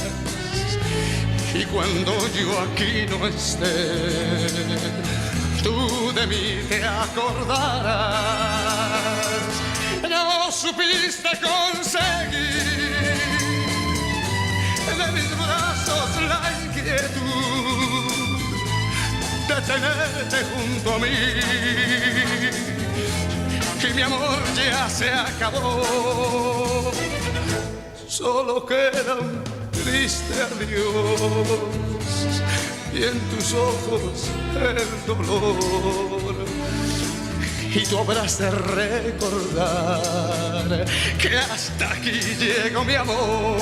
Y cuando yo aquí no esté, tú de mí te acordarás. No supiste conseguir de mis brazos la inquietud de tenerte junto a mí. Y mi amor ya se acabó, solo queda un triste adiós, y en tus ojos el dolor. Y tú habrás de recordar que hasta aquí llegó mi amor.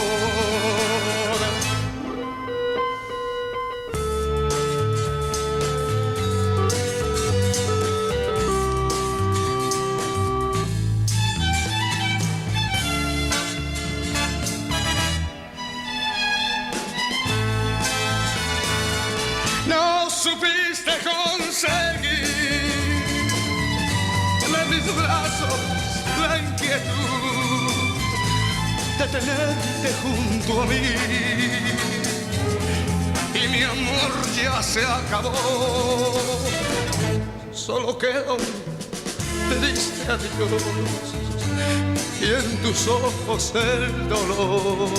Supiste conseguir en mis brazos la inquietud de tenerte junto a mí. Y mi amor ya se acabó, solo queda un triste adiós, y en tus ojos el dolor.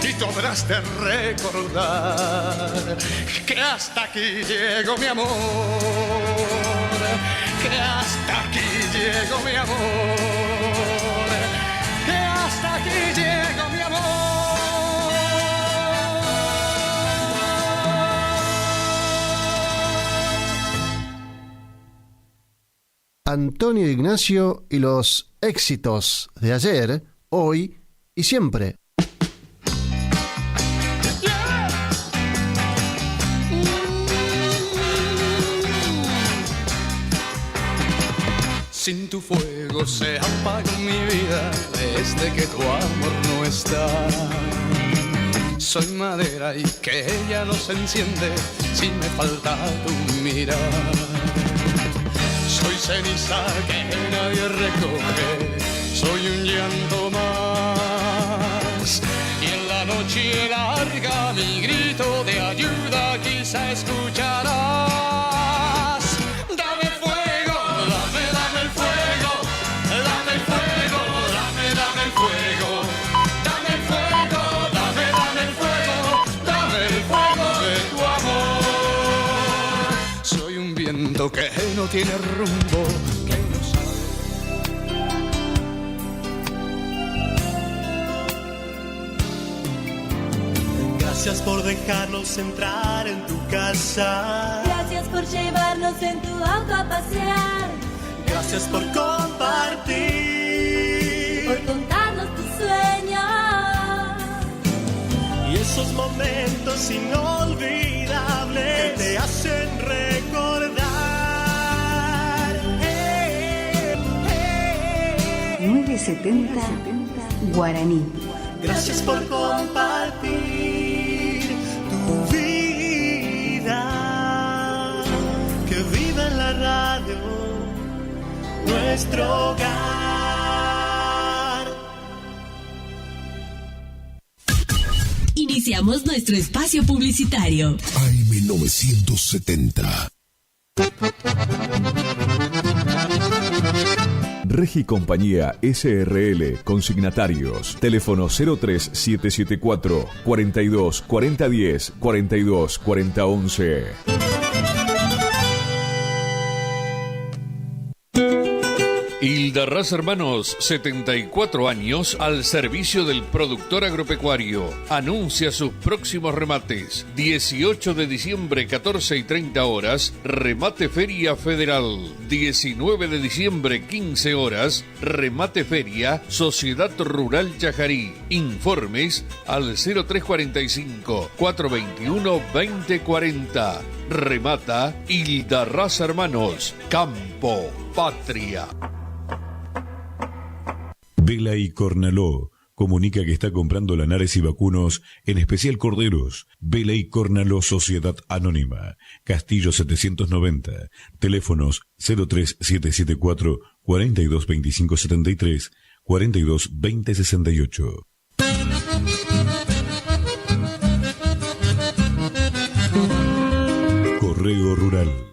Y tú habrás de recordar que hasta aquí llegó mi amor, que hasta aquí llegó mi amor, que hasta aquí llegó mi amor. Antonio Ignacio y los éxitos de ayer, hoy y siempre. Sin tu fuego se apaga mi vida desde que tu amor no está. Soy madera y que ella no se enciende si me falta tu mirar. Soy ceniza que nadie recoge, soy un llanto más. Y en la noche larga mi grito de ayuda quizá escucharás. Dame fuego, dame el fuego, dame el fuego, dame el fuego, dame el fuego, dame el fuego, dame el fuego de tu amor. Soy un viento que no tiene rumbo, que no sabe. Gracias por dejarnos entrar en tu casa. Gracias por llevarnos en tu auto a pasear. Gracias por compartir, por contarnos tus sueños y esos momentos inolvidables que te hacen recordar. 970 Guaraní. Gracias por compartir tu vida, que viva en la radio nuestro hogar. Iniciamos nuestro espacio publicitario. AM970. Regi Compañía SRL, consignatarios. Teléfono 03774 42 40 10 42 40 11. Hildarraz Hermanos, 74 años al servicio del productor agropecuario. Anuncia sus próximos remates. 18 de diciembre, 14 y 30 horas, remate Feria Federal. 19 de diciembre, 15 horas, remate Feria Sociedad Rural Chajarí. Informes al 0345 421 2040. Remata Hildarraz Hermanos. Campo, patria. Vela y Cornaló comunica que está comprando lanares y vacunos, en especial corderos. Vela y Cornaló Sociedad Anónima, Castillo 790, teléfonos 03774 42 25 73, 42 20 68. Correo Rural.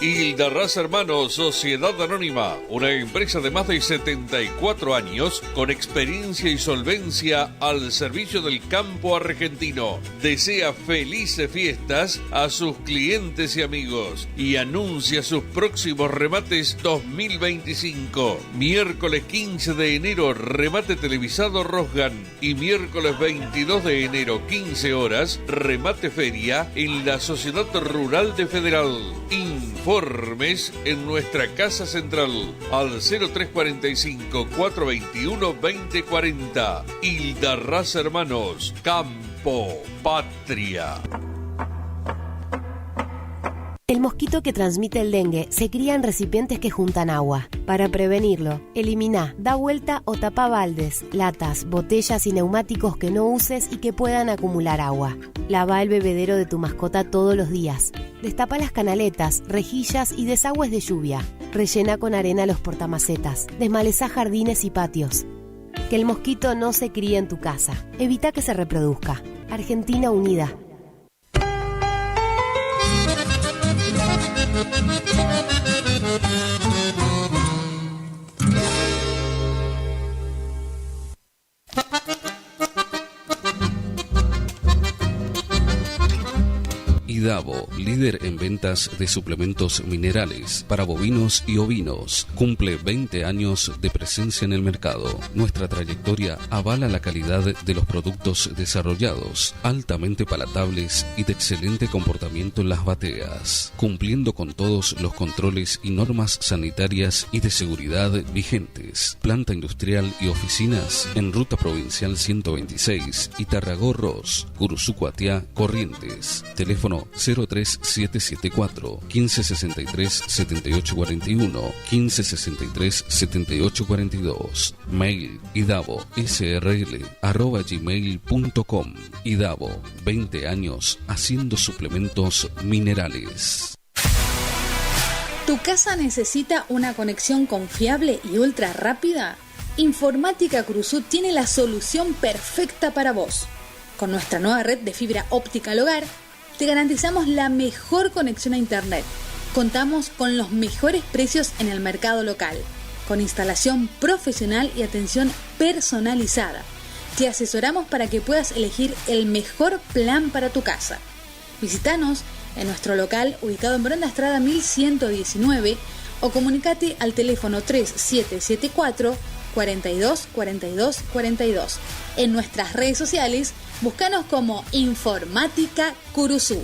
Hildarraz Hermanos, Sociedad Anónima, una empresa de más de 74 años con experiencia y solvencia al servicio del campo argentino. Desea felices fiestas a sus clientes y amigos y anuncia sus próximos remates 2025. Miércoles 15 de enero, remate televisado Rosgan, y miércoles 22 de enero, 15 horas, remate feria en la Sociedad Rural de Federal. Informes en nuestra casa central al 0345 421 2040. Hildarraz Hermanos, Campo, Patria. El mosquito que transmite el dengue se cría en recipientes que juntan agua. Para prevenirlo, elimina, da vuelta o tapa baldes, latas, botellas y neumáticos que no uses y que puedan acumular agua. Lava el bebedero de tu mascota todos los días. Destapa las canaletas, rejillas y desagües de lluvia. Rellena con arena los portamacetas. Desmalezá jardines y patios. Que el mosquito no se críe en tu casa. Evita que se reproduzca. Argentina Unida. Idavo, líder en ventas de suplementos minerales para bovinos y ovinos, cumple 20 años de presencia en el mercado. Nuestra trayectoria avala la calidad de los productos desarrollados, altamente palatables y de excelente comportamiento en las bateas, cumpliendo con todos los controles y normas sanitarias y de seguridad vigentes. Planta industrial y oficinas en Ruta Provincial 126, Itarragó-Ros, Curuzú-Cuatiá, Corrientes. Teléfono 03774 1563 7841 1563 7842. Mail idavo.srl@gmail.com. Idavo, 20 años haciendo suplementos minerales. ¿Tu casa necesita una conexión confiable y ultra rápida? Informática Cruzú tiene la solución perfecta para vos. Con nuestra nueva red de fibra óptica al hogar, te garantizamos la mejor conexión a internet. Contamos con los mejores precios en el mercado local, con instalación profesional y atención personalizada. Te asesoramos para que puedas elegir el mejor plan para tu casa. Visítanos en nuestro local ubicado en Bronda Estrada 1119 o comunicate al teléfono 3774 42 42 42. En nuestras redes sociales, búscanos como Informática Curuzú.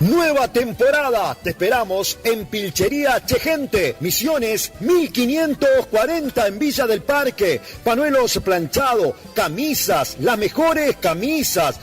Nueva temporada, te esperamos en Pilchería Chegente, Misiones 1540 en Villa del Parque. Panuelos planchados, camisas, las mejores camisas.